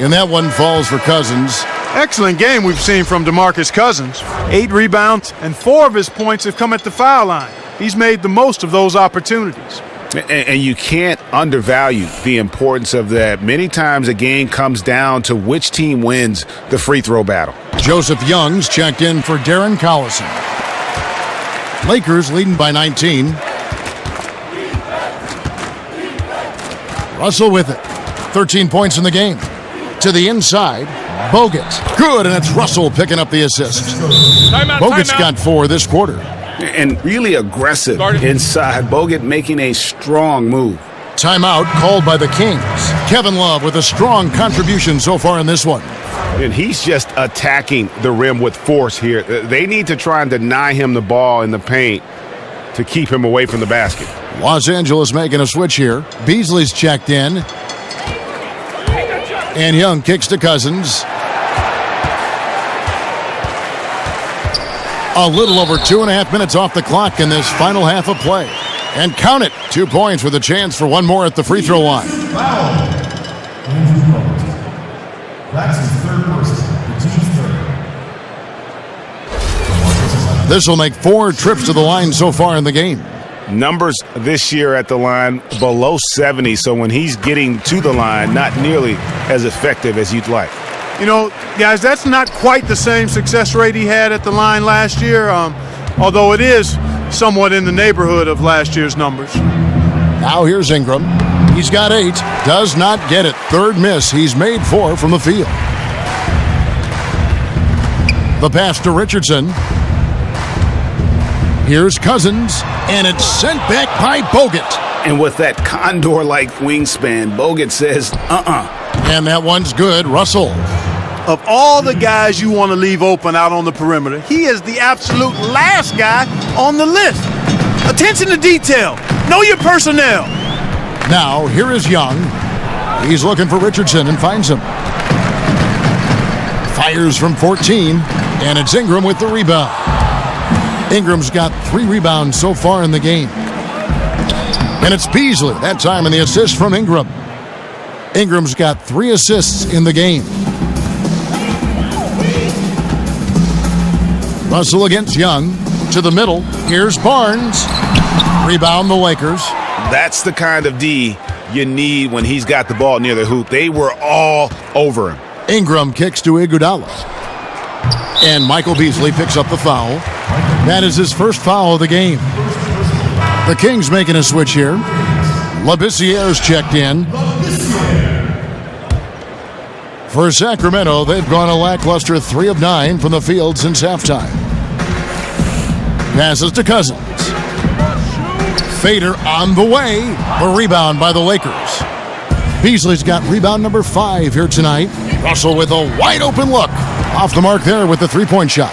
And that one falls for Cousins. Excellent game we've seen from DeMarcus Cousins. 8 rebounds, and 4 of his points have come at the foul line. He's made the most of those opportunities. And you can't undervalue the importance of that. Many times a game comes down to which team wins the free throw battle. Joseph Young's checked in for Darren Collison. Lakers leading by 19. Russell with it. 13 points in the game. To the inside, Bogut. Good, and it's Russell picking up the assist. Bogut's got 4 this quarter. And really aggressive inside. Bogut making a strong move. Timeout called by the Kings. Kevin Love with a strong contribution so far in this one. And he's just attacking the rim with force here. They need to try and deny him the ball in the paint to keep him away from the basket. Los Angeles making a switch here. Beasley's checked in. And Young kicks to Cousins. A little over 2.5 minutes off the clock in this final half of play. And count it, 2 points with a chance for one more at the free throw line. Foul. That's his third person. The team's third. This will make 4 trips to the line so far in the game. Numbers this year at the line below 70, so when he's getting to the line, not nearly as effective as you'd like. You know, guys, that's not quite the same success rate he had at the line last year, although it is somewhat in the neighborhood of last year's numbers. Now here's Ingram. He's got 8. Does not get it. Third miss. He's made 4 from the field. The pass to Richardson. Here's Cousins, and it's sent back by Bogut. And with that condor-like wingspan, Bogut says, And that one's good. Russell. Of all the guys you want to leave open out on the perimeter, he is the absolute last guy on the list. Attention to detail. Know your personnel. Now, here is Young. He's looking for Richardson and finds him. Fires from 14, and it's Ingram with the rebound. Ingram's got 3 rebounds so far in the game. And it's Beasley, that time in the assist from Ingram. Ingram's got 3 assists in the game. Russell against Young. To the middle. Here's Barnes. Rebound the Lakers. That's the kind of D you need when he's got the ball near the hoop. They were all over him. Ingram kicks to Iguodala. And Michael Beasley picks up the foul. That is his first foul of the game. The Kings making a switch here. Labissiere's checked in. For Sacramento, they've gone a lackluster 3 of 9 from the field since halftime. Passes to Cousins. Fader on the way. A rebound by the Lakers. Beasley's got rebound number 5 here tonight. Russell with a wide open look. Off the mark there with the 3-point shot.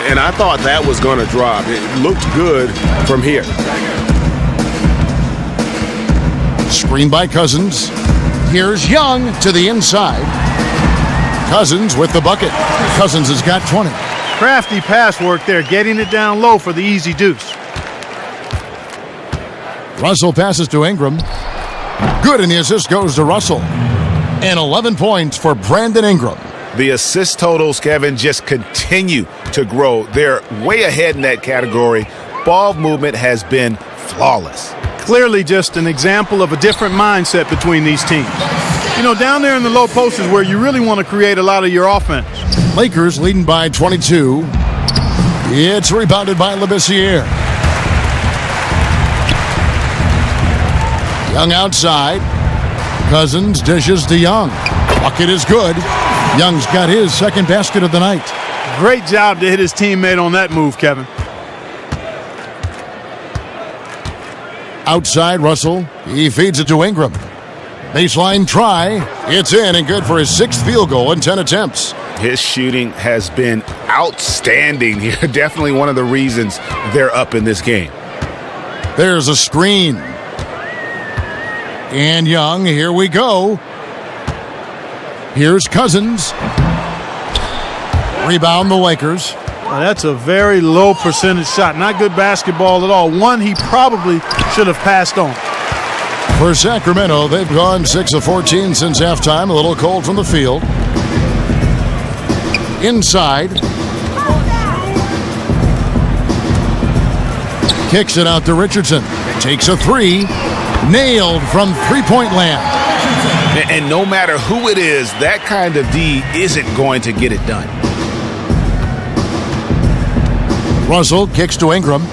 And I thought that was going to drop. It looked good from here. Screen by Cousins. Here's Young to the inside. Cousins with the bucket. Cousins has got 20. Crafty pass work there, getting it down low for the easy deuce. Russell passes to Ingram. Good, and the assist goes to Russell. And 11 points for Brandon Ingram. The assist totals, Kevin, just continue to grow. They're way ahead in that category. Ball movement has been flawless. Clearly just an example of a different mindset between these teams. You know, down there in the low post is where you really want to create a lot of your offense. Lakers leading by 22. It's rebounded by Labissiere. Young outside. Cousins dishes to Young. Bucket is good. Young's got his second basket of the night. Great job to hit his teammate on that move, Kevin. Outside, Russell. He feeds it to Ingram. Baseline try. It's in and good for his 6th field goal in 10 attempts. His shooting has been outstanding here. Definitely one of the reasons they're up in this game. There's a screen. And Young, here we go. Here's Cousins. Rebound the Lakers. Well, that's a very low percentage shot. Not good basketball at all. One he probably should have passed on. For Sacramento, they've gone 6 of 14 since halftime. A little cold from the field. Inside. Kicks it out to Richardson. Takes a 3. Nailed from 3-point land. And no matter who it is, that kind of D isn't going to get it done. Russell kicks to Ingram.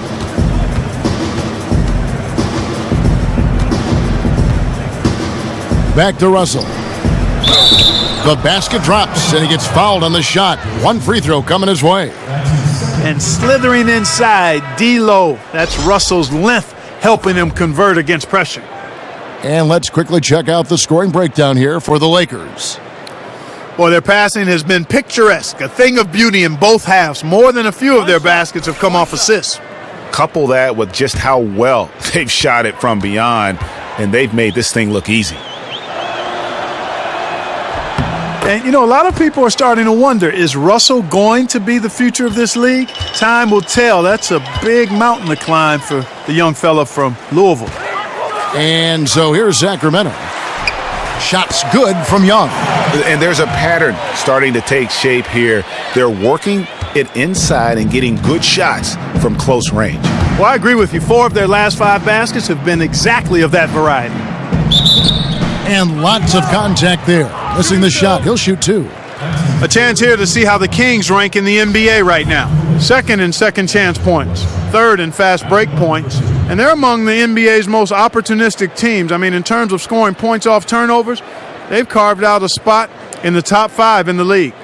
Back to Russell. The basket drops, and he gets fouled on the shot. One free throw coming his way. And slithering inside, D-Lo. That's Russell's length helping him convert against pressure. And let's quickly check out the scoring breakdown here for the Lakers. Boy, their passing has been picturesque, a thing of beauty in both halves. More than a few of their baskets have come off assists. Couple that with just how well they've shot it from beyond, and they've made this thing look easy. And, a lot of people are starting to wonder, is Russell going to be the future of this league? Time will tell. That's a big mountain to climb for the young fella from Louisville. And so here's Sacramento. Shots good from Young. And there's a pattern starting to take shape here. They're working it inside and getting good shots from close range. Well, I agree with you. 4 of their last 5 baskets have been exactly of that variety. And lots of contact there. Missing the shot. He'll shoot 2. A chance here to see how the Kings rank in the NBA right now. 2nd in second chance points, 3rd in fast break points, and they're among the NBA's most opportunistic teams. I mean, in terms of scoring points off turnovers, they've carved out a spot in the top 5 in the league.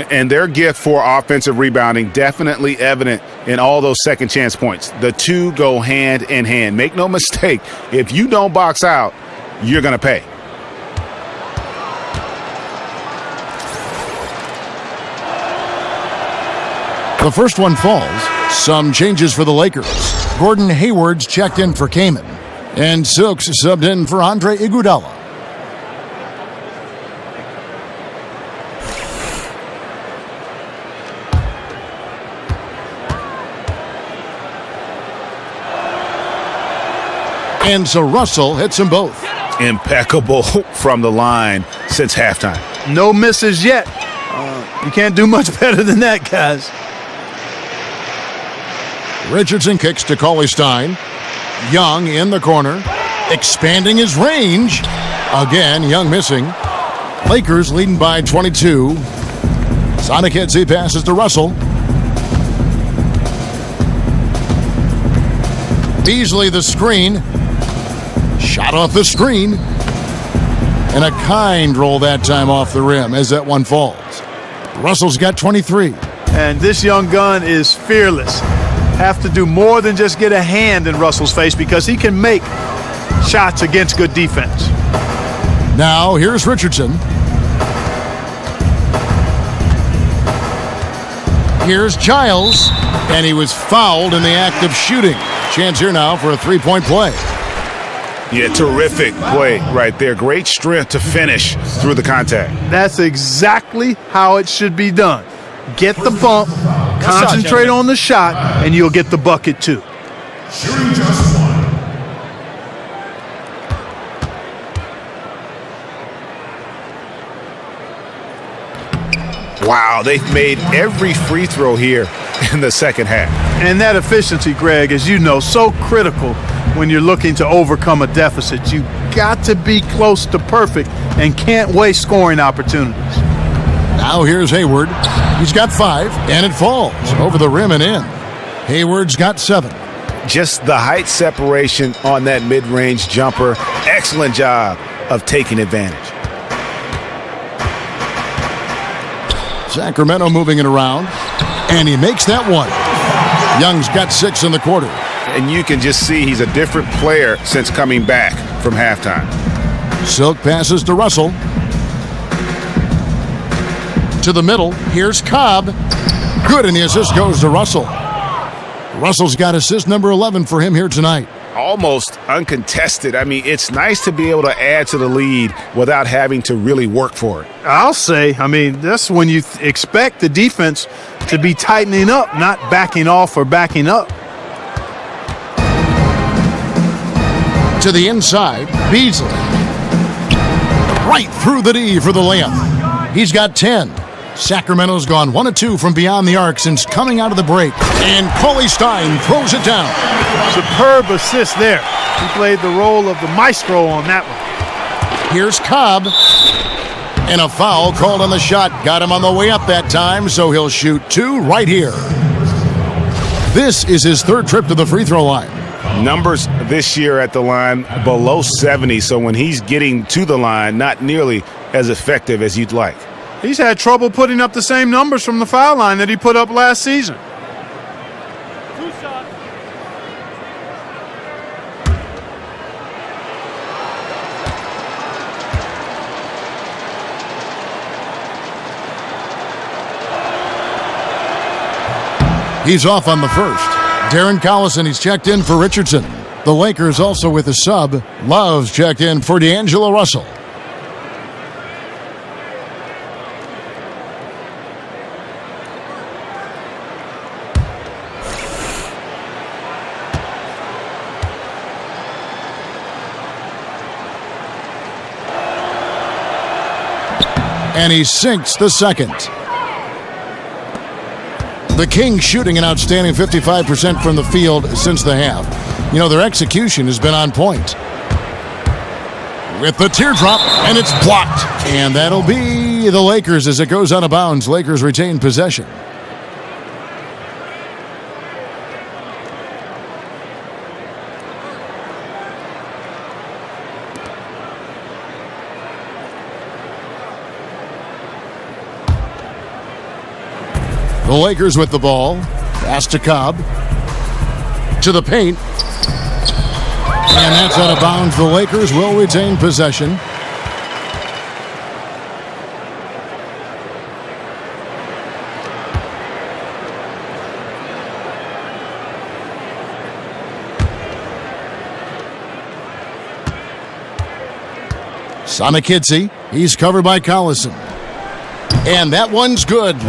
And their gift for offensive rebounding definitely evident in all those second chance points. The two go hand in hand. Make no mistake, if you don't box out, you're going to pay. The first one falls. Some changes for the Lakers. Gordon Hayward's checked in for Kaman. And Silks subbed in for Andre Iguodala. And so Russell hits them both. Impeccable from the line since halftime. No misses yet. You can't do much better than that, guys. Richardson kicks to Cauley-Stein. Young in the corner, expanding his range. Again, Young missing. Lakers leading by 22. Sonic hits, he passes to Russell. Beasley the screen. Shot off the screen. And a kind roll that time off the rim as that one falls. Russell's got 23. And this young gun is fearless. Have to do more than just get a hand in Russell's face because he can make shots against good defense. Now here's Richardson. Here's Giles, and he was fouled in the act of shooting. Chance here now for a three-point play. Yeah, terrific play right there. Great strength to finish through the contact. That's exactly how it should be done. Get the bump, concentrate on the shot, and you'll get the bucket too. Shooting just 1. Wow, they've made every free throw here in the second half. And that efficiency, Greg, as you know, so critical when you're looking to overcome a deficit. You got to be close to perfect and can't waste scoring opportunities. Now here's Hayward. He's got 5, and it falls over the rim and in. Hayward's got 7. Just the height separation on that mid-range jumper. Excellent job of taking advantage. Sacramento moving it around, and he makes that one. Young's got 6 in the quarter. And you can just see he's a different player since coming back from halftime. Silk passes to Russell. To the middle, here's Cobb. Good, and the assist goes to Russell. Russell's got assist number 11 for him here tonight. Almost uncontested. I mean, it's nice to be able to add to the lead without having to really work for it. I'll say, that's when you expect the defense to be tightening up, not backing off or backing up. To the inside, Beasley. Right through the D for the layup. He's got 10. Sacramento's gone 1 of 2 from beyond the arc since coming out of the break. And Cauley-Stein throws it down. Superb assist there. He played the role of the maestro on that one. Here's Cobb. And a foul called on the shot. Got him on the way up that time, so he'll shoot 2 right here. This is his 3rd trip to the free throw line. Numbers this year at the line below 70, so when he's getting to the line, not nearly as effective as you'd like. He's had trouble putting up the same numbers from the foul line that he put up last season. 2 shots. He's off on the first. Darren Collison, he's checked in for Richardson. The Lakers also with a sub. Love's checked in for D'Angelo Russell. And he sinks the second. The Kings shooting an outstanding 55% from the field since the half. You know, their execution has been on point. With the teardrop, and it's blocked. And that'll be the Lakers as it goes out of bounds. Lakers retain possession. The Lakers with the ball. Pass to Cobb. To the paint. And that's out of bounds. The Lakers will retain possession. Sonakidze. He's covered by Collison. And that one's good.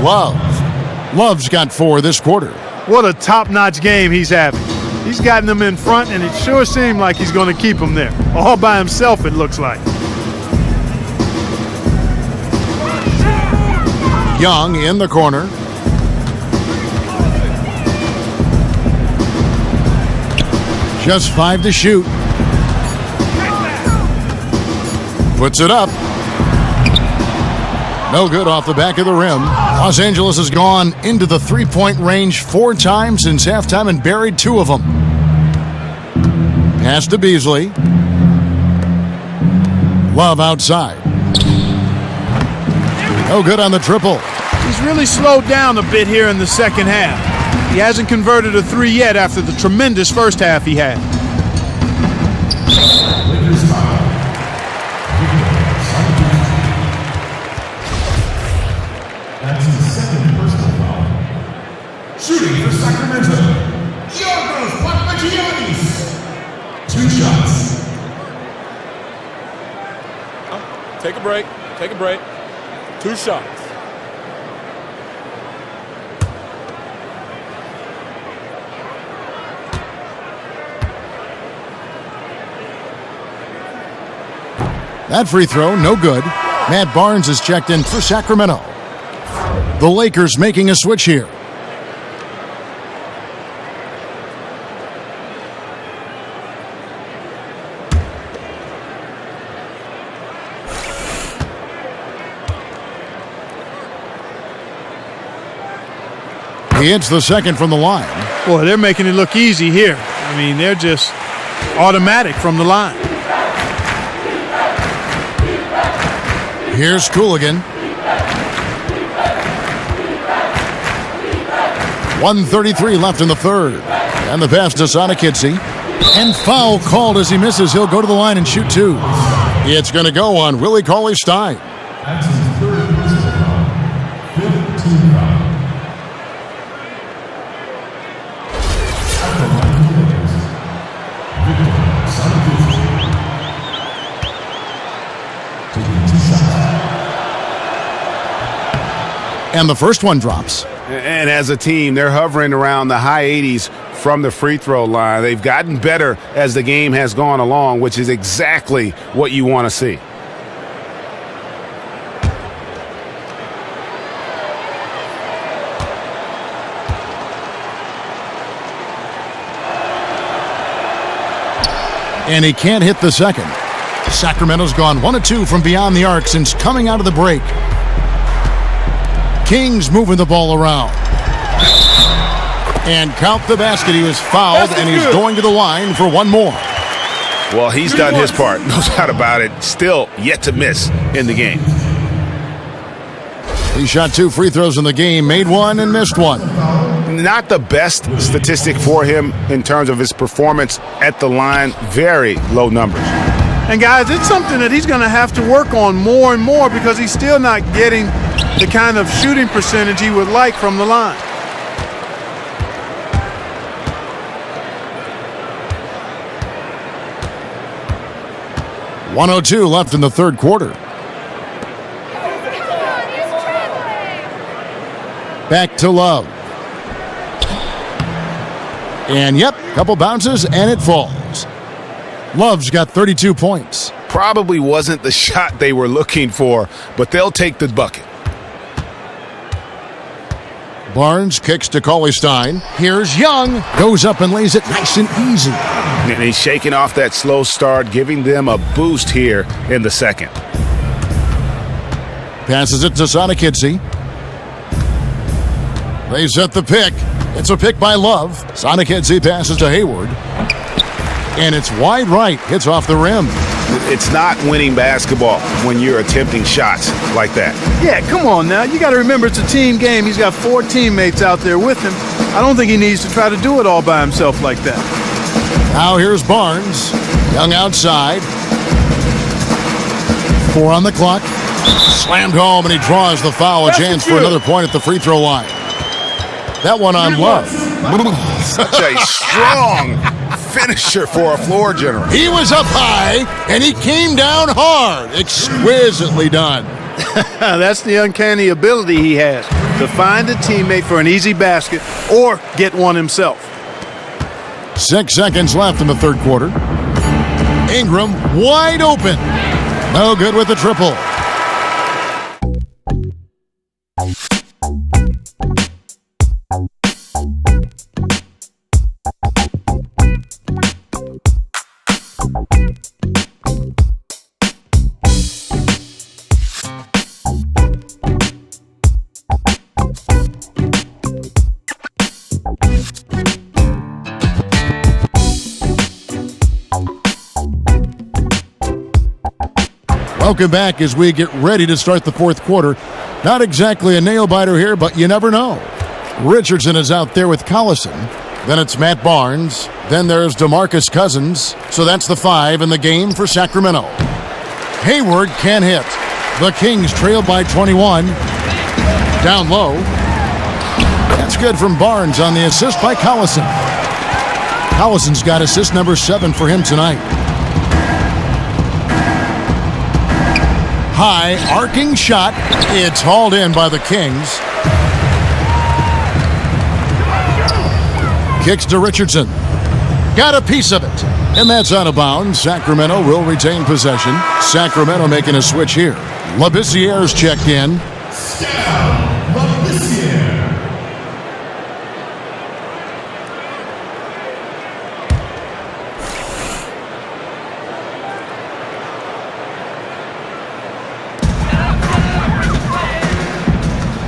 Love's got 4 this quarter. What a top-notch game he's having. He's gotten them in front, and it sure seemed like he's going to keep them there. All by himself, it looks like. Young in the corner. Just 5 to shoot. Puts it up. No good off the back of the rim. Los Angeles has gone into the three-point range 4 times since halftime and buried 2 of them. Pass to Beasley. Love outside. No good on the triple. He's really slowed down a bit here in the second half. He hasn't converted a 3 yet after the tremendous first half he had. That's his second personal foul. Shooting for Sacramento, Yorgos Papagiannis. 2 shots. Take a break. Take a break. 2 shots. That free throw, no good. Matt Barnes is checked in for Sacramento. The Lakers making a switch here. He hits the second from the line. Boy, they're making it look easy here. I mean, they're just automatic from the line. Here's Cooligan. 1:33 left in the third. And the pass to Sonakidze. And foul called as he misses. He'll go to the line and shoot 2. It's going to go on Willie Cauley-Stein. That's his third personal foul. 5th team foul. At the line of the Lakers, Victor Sonakidze. Taking 2 shots. And the first one drops. And as a team, they're hovering around the high 80s from the free throw line. They've gotten better as the game has gone along, which is exactly what you want to see. And he can't hit the second. Sacramento's gone 1 of 2 from beyond the arc since coming out of the break. Kings moving the ball around. And count the basket. He was fouled, and he's going to the line for 1 more. Well, he's done his part. No doubt about it. Still yet to miss in the game. He shot 2 free throws in the game, made 1 and missed 1. Not the best statistic for him in terms of his performance at the line. Very low numbers. And guys, it's something that he's going to have to work on more and more because he's still not getting the kind of shooting percentage he would like from the line. .102 left in the third quarter. Back to Love. And yep, couple bounces and it falls. Love's got 32 points. probably wasn't the shot they were looking for, but they'll take the bucket. Barnes kicks to Cauley-Stein. Here's Young. Goes up and lays it nice and easy. And he's shaking off that slow start, giving them a boost here in the second. Passes it to Sonikidzie. They set the pick. It's a pick by Love. Sonikidzie passes to Hayward. And it's wide right. Hits off the rim. It's not winning basketball when you're attempting shots like that. Yeah, come on now. You got to remember it's a team game. He's got 4 teammates out there with him. I don't think he needs to try to do it all by himself like that. Now here's Barnes. Young outside. 4 on the clock. Slammed home, and he draws the foul. A chance for another point at the free throw line. That one on Love. Such a strong finisher for a floor general. He was up high, and he came down hard. Exquisitely done. That's the uncanny ability he has, to find a teammate for an easy basket or get one himself. 6 seconds left in the third quarter. Ingram wide open. No good with the triple. Welcome back as we get ready to start the fourth quarter. Not exactly a nail-biter here, but you never know. Richardson is out there with Collison. Then it's Matt Barnes. Then there's DeMarcus Cousins. So that's the 5 in the game for Sacramento. Hayward can't hit. The Kings trail by 21. Down low. That's good from Barnes on the assist by Collison. Collison's got assist number 7 for him tonight. High arcing shot. It's hauled in by the Kings. Kicks to Richardson. Got a piece of it. And that's out of bounds. Sacramento will retain possession. Sacramento making a switch here. Labissiere's checked in.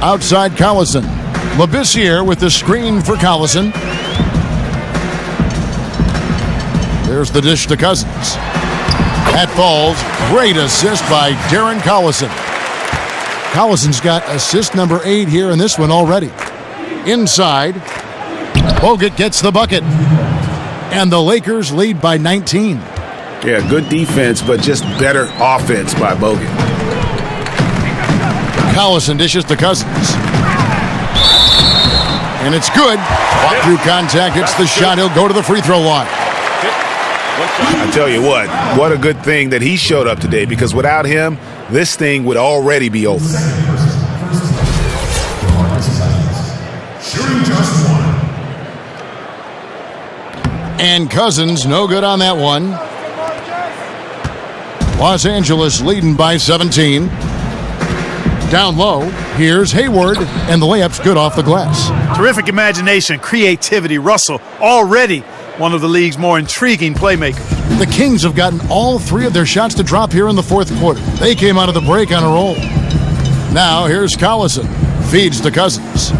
Outside Collison. Labissiere with the screen for Collison. There's the dish to Cousins. That falls. Great assist by Darren Collison. Collison's got assist number 8 here in this one already. Inside. Bogut gets the bucket. And the Lakers lead by 19. Yeah, good defense, but just better offense by Bogut. Collison dishes to Cousins. And it's good. Fought through contact, hits the shot. He'll go to the free throw line. I tell you what a good thing that he showed up today, because without him, this thing would already be over. And Cousins, no good on that one. Los Angeles leading by 17. Down low, here's Hayward, and the layup's good off the glass. Terrific imagination, creativity. Russell, already one of the league's more intriguing playmakers. The Kings have gotten all 3 of their shots to drop here in the fourth quarter. They came out of the break on a roll. Now here's Collison. Feeds to Cousins.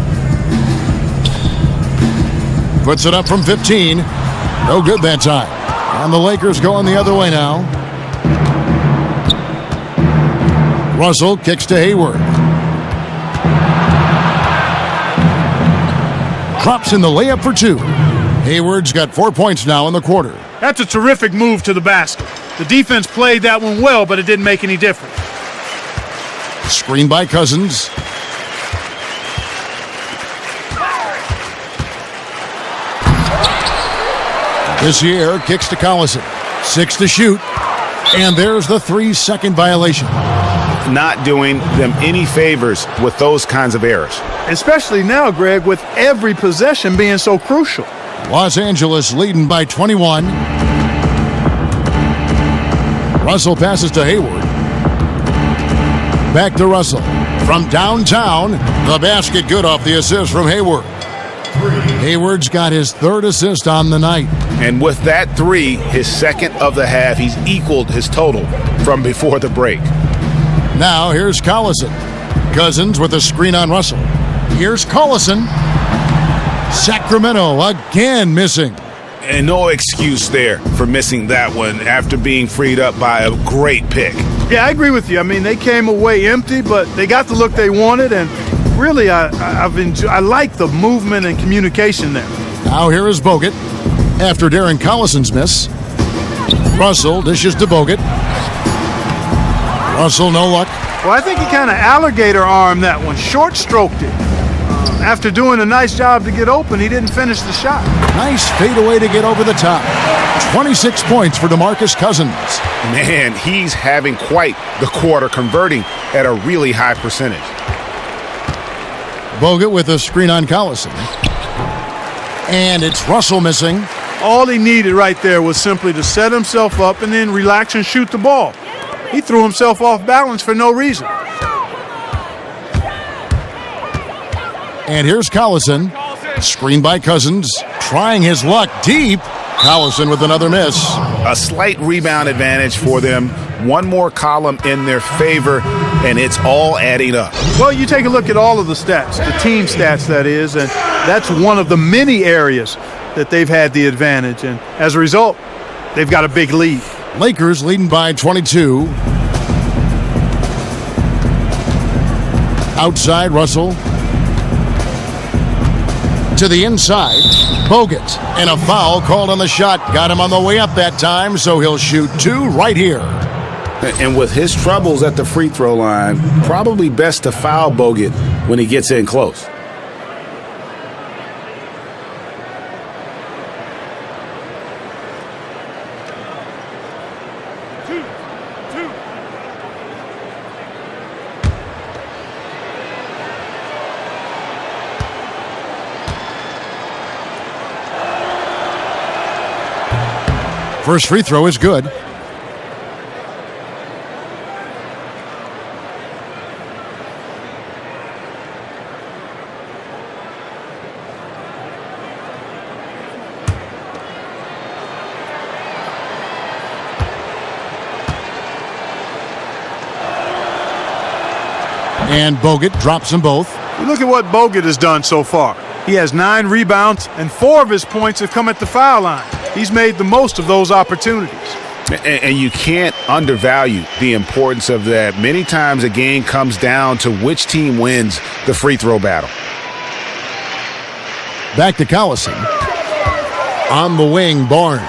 Puts it up from 15. No good that time. And the Lakers going the other way now. Russell kicks to Hayward. Drops in the layup for 2. Hayward's got 4 points now in the quarter. That's a terrific move to the basket. The defense played that one well, but it didn't make any difference. Screen by Cousins. Labissiere kicks to Collison. 6 to shoot. And there's the 3-second violation. Not doing them any favors with those kinds of errors. Especially now, Greg, with every possession being so crucial. Los Angeles leading by 21. Russell passes to Hayward. Back to Russell. From downtown, the basket good off the assist from Hayward. Hayward's got his third assist on the night. And with that three, his second of the half, he's equaled his total from before the break. Now here's Collison. Cousins with a screen on Russell. Here's Collison. Sacramento again missing. And no excuse there for missing that one after being freed up by a great pick. Yeah, I agree with you. I mean, they came away empty, but they got the look they wanted, and really, I like the movement and communication there. Now here is Bogut. After Darren Collison's miss, Russell dishes to Bogut. Russell, no luck. Well, I think he kind of alligator armed that one, short stroked it. After doing a nice job to get open, he didn't finish the shot. Nice fadeaway to get over the top. 26 points for DeMarcus Cousins. Man, he's having quite the quarter, converting at a really high percentage. Bogut with a screen on Collison. And it's Russell missing. All he needed right there was simply to set himself up and then relax and shoot the ball. He threw himself off balance for no reason. And here's Collison. Screen by Cousins. Trying his luck deep. Collison with another miss. A slight rebound advantage for them. One more column in their favor, and it's all adding up. Well, you take a look at all of the stats, the team stats, that is, and that's one of the many areas that they've had the advantage. And as a result, they've got a big lead. Lakers leading by 22. Outside, Russell. To the inside, Bogut. And a foul called on the shot. Got him on the way up that time, so he'll shoot two right here. And with his troubles at the free throw line, probably best to foul Bogut when he gets in close. First free throw is good. And Bogut drops them both. You look at what Bogut has done so far. He has 9 rebounds, and 4 of his points have come at the foul line. He's made the most of those opportunities. And you can't undervalue the importance of that. Many times a game comes down to which team wins the free throw battle. Back to Collison. On the wing, Barnes.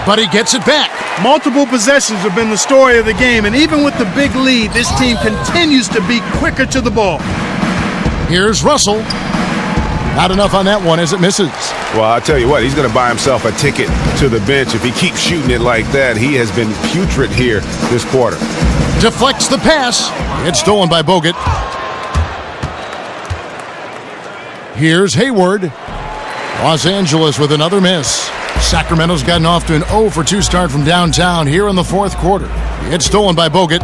But he gets it back. Multiple possessions have been the story of the game, and even with the big lead, this team continues to be quicker to the ball. Here's Russell. Not enough on that one as it misses. Well, I'll tell you what, he's going to buy himself a ticket to the bench. If he keeps shooting it like that, he has been putrid here this quarter. Deflects the pass. It's stolen by Bogut. Here's Hayward. Los Angeles with another miss. Sacramento's gotten off to an 0 for 2 start from downtown here in the fourth quarter. It's stolen by Bogut.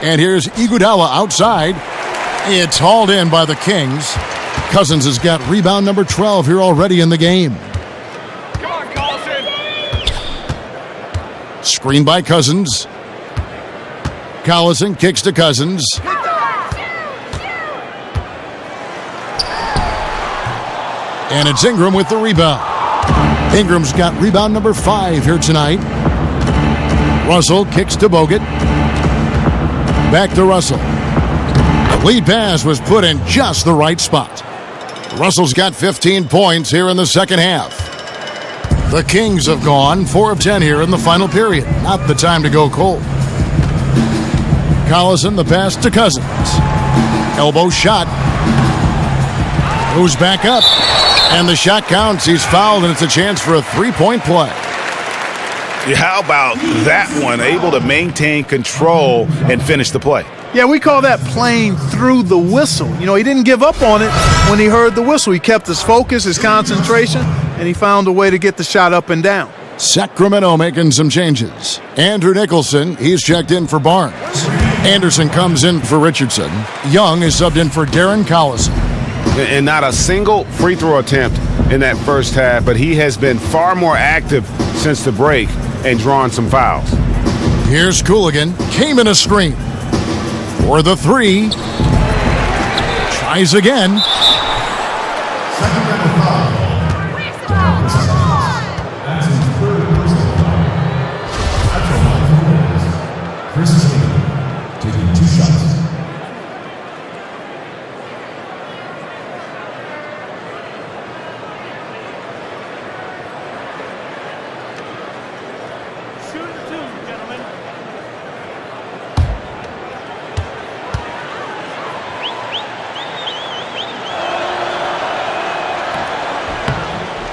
And here's Iguodala outside. It's hauled in by the Kings. Cousins has got rebound number 12 here already in the game. Come on, Collison. Screen by Cousins. Collison kicks to Cousins. And it's Ingram with the rebound. Ingram's got rebound number 5 here tonight. Russell kicks to Bogut. Back to Russell. The lead pass was put in just the right spot. Russell's got 15 points here in the second half. The Kings have gone 4 of 10 here in the final period. Not the time to go cold. Collison, the pass to Cousins. Elbow shot. Goes back up. And the shot counts. He's fouled, and it's a chance for a 3-point play. How about that one? Able to maintain control and finish the play. Yeah, we call that playing through the whistle. You know, he didn't give up on it when he heard the whistle. He kept his focus, his concentration, and he found a way to get the shot up and down. Sacramento making some changes. Andrew Nicholson, he's checked in for Barnes. Anderson comes in for Richardson. Young is subbed in for Darren Collison. And not a single free throw attempt in that first half, but he has been far more active since the break and drawn some fouls. Here's Cooligan, came in a screen. For the three. Tries again. Sacramento foul. That's his third personal foul. After 9 Chris is taking 2 shots.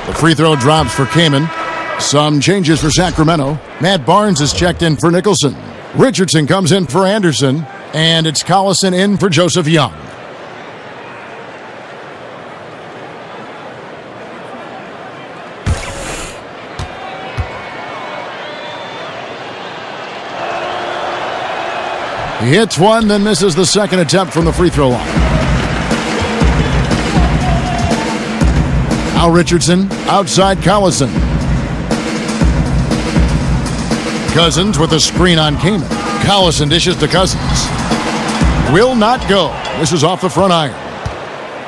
The free throw drops for Kamen. Some changes for Sacramento. Matt Barnes is checked in for Nicholson. Richardson comes in for Anderson. And it's Collison in for Joseph Young. He hits one, then misses the second attempt from the free throw line. Now Richardson, outside Collison. Cousins with a screen on Kamen. Collison dishes to Cousins. Will not go. This is off the front iron.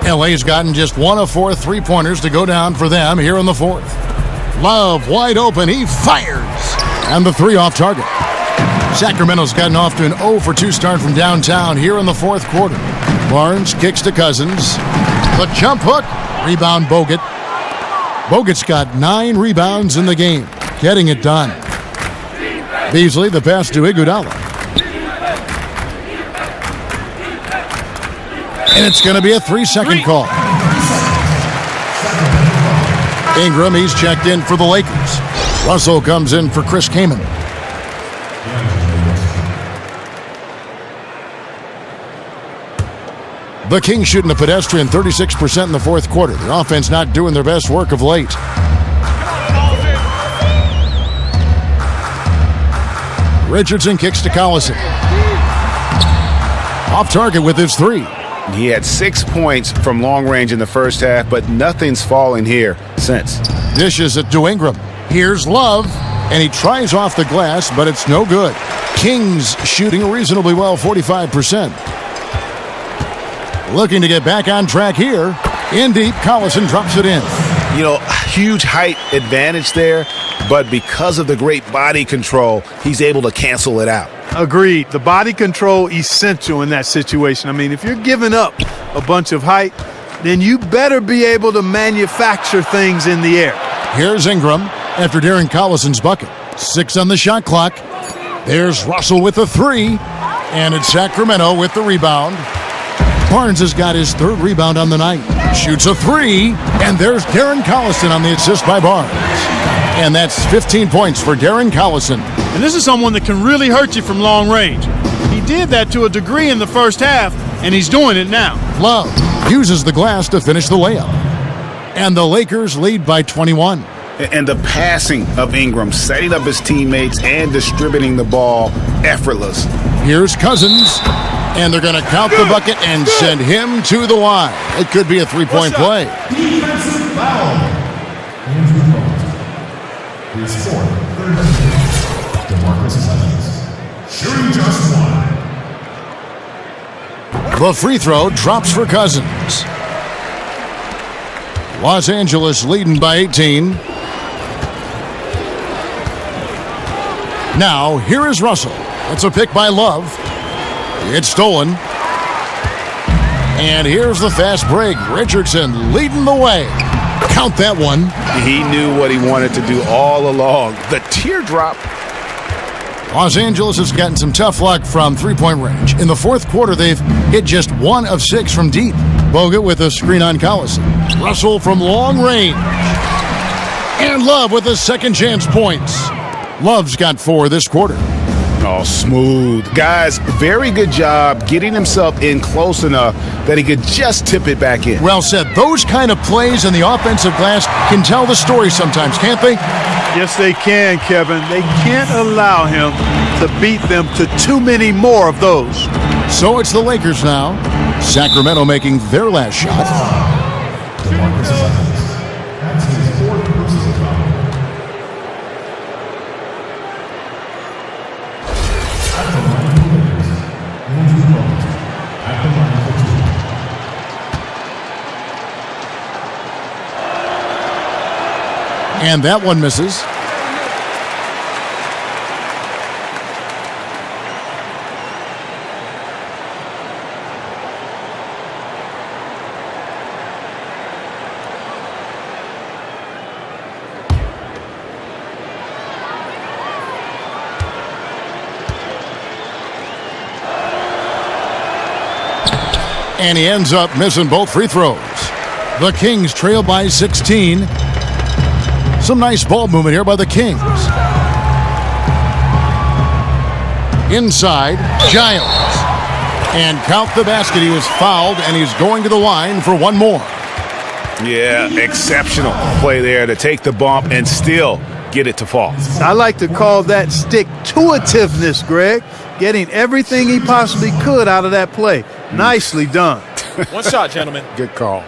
LA's gotten just 1 of 4 3-pointers to go down for them here in the fourth. Love wide open. He fires. And the 3 off target. Sacramento's gotten off to an 0 for 2 start from downtown here in the fourth quarter. Barnes kicks to Cousins. The jump hook. Rebound Bogut. Bogut's got 9 rebounds in the game, getting it done. Beasley, the pass to Iguodala. And it's going to be a 3-second call. Ingram, he's checked in for the Lakers. Russell comes in for Chris Kamen. The Kings shooting a pedestrian 36% in the fourth quarter. The offense not doing their best work of late. Richardson kicks to Collison. Off target with his 3. He had 6 points from long range in the first half, but nothing's fallen here since. Dishes it to Ingram. Here's Love, and he tries off the glass, but it's no good. Kings shooting reasonably well, 45%. Looking to get back on track here. In deep, Collison drops it in. You know, huge height advantage there, but because of the great body control, he's able to cancel it out. Agreed. The body control essential in that situation. I mean, if you're giving up a bunch of height, then you better be able to manufacture things in the air. Here's Ingram after Darren Collison's bucket. 6 on the shot clock. There's Russell with the 3, and it's Sacramento with the rebound. Barnes has got his 3rd rebound on the night. Shoots a 3, and there's Darren Collison on the assist by Barnes. And that's 15 points for Darren Collison. And this is someone that can really hurt you from long range. He did that to a degree in the first half, and he's doing it now. Love uses the glass to finish the layup. And the Lakers lead by 21. And the passing of Ingram, setting up his teammates and distributing the ball, effortless. Here's Cousins. And they're going to count the bucket and send him to the line. It could be a 3-point play. Defensive foul. Andrew Bogut. His 4th, 13th. DeMarcus Cousins. Shooting just 1. The free throw drops for Cousins. Los Angeles leading by 18. Now, here is Russell. It's a pick by Love. It's stolen. And here's the fast break. Richardson leading the way. Count that one. He knew what he wanted to do all along. The teardrop. Los Angeles has gotten some tough luck from 3-point range. In the fourth quarter, they've hit just 1 of 6 from deep. Bogut with a screen on Collison. Russell from long range. And Love with his second chance points. Love's got 4 this quarter. Oh, smooth. Guys, very good job getting himself in close enough that he could just tip it back in. Well said. Those kind of plays in the offensive glass can tell the story sometimes, can't they? Yes, they can, Kevin. They can't allow him to beat them to too many more of those. So it's the Lakers now. Sacramento making their last shot. DeMarcus Cousins. That's his fourth personal foul. At the line for Lakers, Andrew Bogut. At the line for two. And that one misses. And he ends up missing both free throws. The Kings trail by 16. Some nice ball movement here by the Kings. Inside, Giles. And count the basket. He was fouled, and he's going to the line for one more. Yeah, exceptional play there to take the bump and still get it to fall. I like to call that stick-to-itiveness, Greg. Getting everything he possibly could out of that play. Nicely done. One shot, gentlemen. Good call.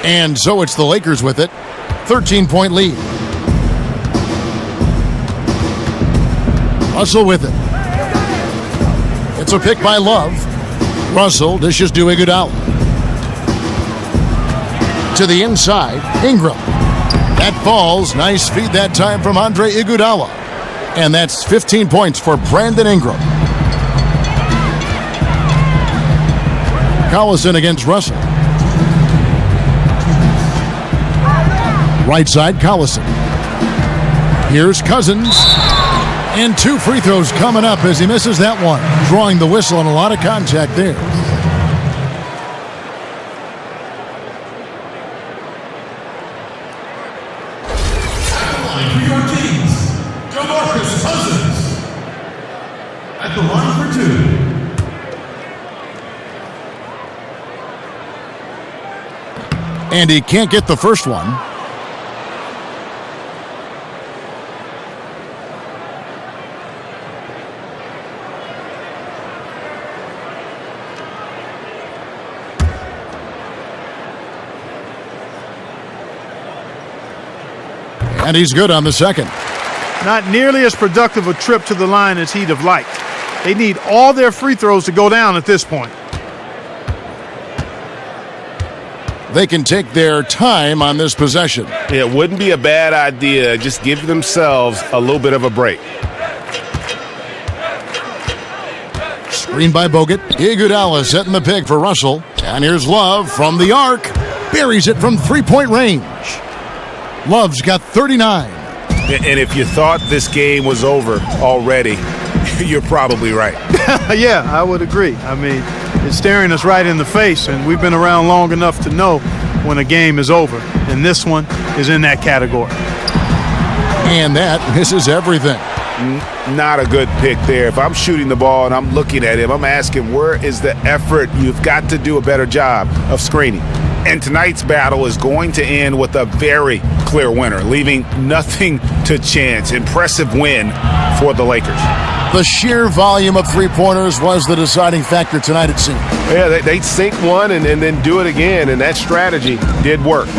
And so it's the Lakers with it. 13-point lead. Russell with it. It's a pick by Love. Russell dishes to Iguodala. To the inside, Ingram. That falls. Nice feed that time from Andre Iguodala. And that's 15 points for Brandon Ingram. Collison against Russell. Right side, Collison. Here's Cousins. And two free throws coming up as he misses that one. Drawing the whistle and a lot of contact there. At the line for your Kings, DeMarcus Cousins. At the line for two. And he can't get the first one. And he's good on the second. Not nearly as productive a trip to the line as he'd have liked. They need all their free throws to go down at this point. They can take their time on this possession. It wouldn't be a bad idea. Just give themselves a little bit of a break. Screen by Bogut. Iguodala setting the pick for Russell. And here's Love from the arc. Buries it from three-point range. Love's got 39. And if you thought this game was over already, you're probably right. Yeah, I would agree. I mean, it's staring us right in the face, and we've been around long enough to know when a game is over. And this one is in that category. And that misses everything. Not a good pick there. If I'm shooting the ball and I'm looking at him, I'm asking, where is the effort? You've got to do a better job of screening. And tonight's battle is going to end with a very clear winner, leaving nothing to chance. Impressive win for the Lakers. The sheer volume of three-pointers was the deciding factor tonight, it seemed. Yeah, they sink one and then do it again, and that strategy did work.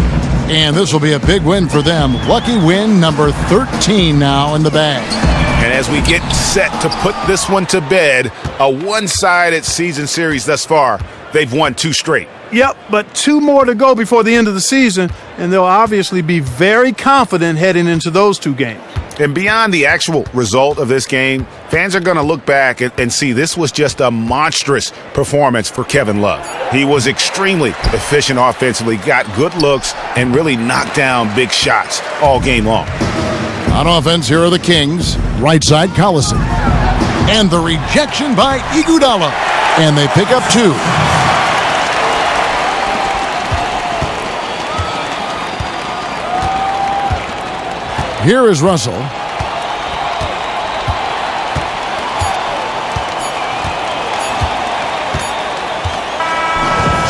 And this will be a big win for them. Lucky win number 13 now in the bag. And as we get set to put this one to bed, a one-sided season series thus far, they've won two straight. Yep, but two more to go before the end of the season, and they'll obviously be very confident heading into those two games. And beyond the actual result of this game, fans are going to look back and see this was just a monstrous performance for Kevin Love. He was extremely efficient offensively, got good looks, and really knocked down big shots all game long. On offense, here are the Kings. Right side, Collison. And the rejection by Iguodala. And they pick up 2. Here is Russell.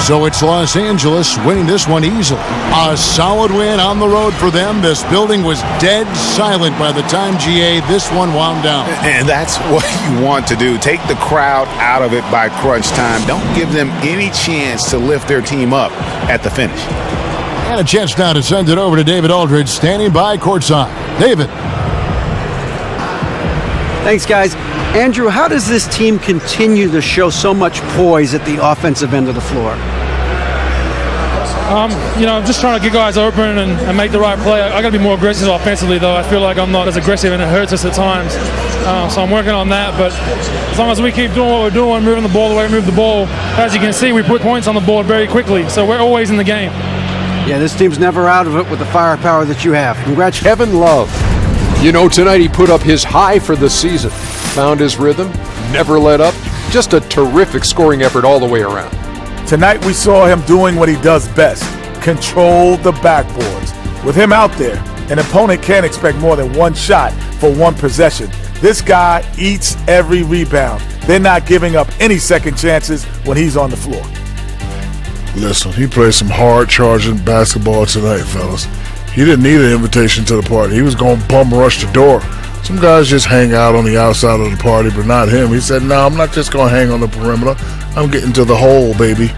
So it's Los Angeles winning this one easily. A solid win on the road for them. This building was dead silent by the time, GA, this one wound down. And that's what you want to do. Take the crowd out of it by crunch time. Don't give them any chance to lift their team up at the finish. And a chance now to send it over to David Aldridge, standing by courtside. David. Thanks, guys. Andrew, how does this team continue to show so much poise at the offensive end of the floor? Just trying to get guys open and make the right play. I got to be more aggressive offensively, though. I feel like I'm not as aggressive, and it hurts us at times. So I'm working on that. But as long as we keep doing what we're doing, moving the ball the way we move the ball, as you can see, we put points on the board very quickly. So we're always in the game. Yeah, this team's never out of it with the firepower that you have. Congratulations. Kevin Love. Tonight he put up his high for the season. Found his rhythm, never let up. Just a terrific scoring effort all the way around. Tonight we saw him doing what he does best, control the backboards. With him out there, an opponent can't expect more than one shot for one possession. This guy eats every rebound. They're not giving up any second chances when he's on the floor. Listen, he played some hard-charging basketball tonight, fellas. He didn't need an invitation to the party. He was going to bum rush the door. Some guys just hang out on the outside of the party, but not him. He said, no, I'm not just going to hang on the perimeter. I'm getting to the hole, baby.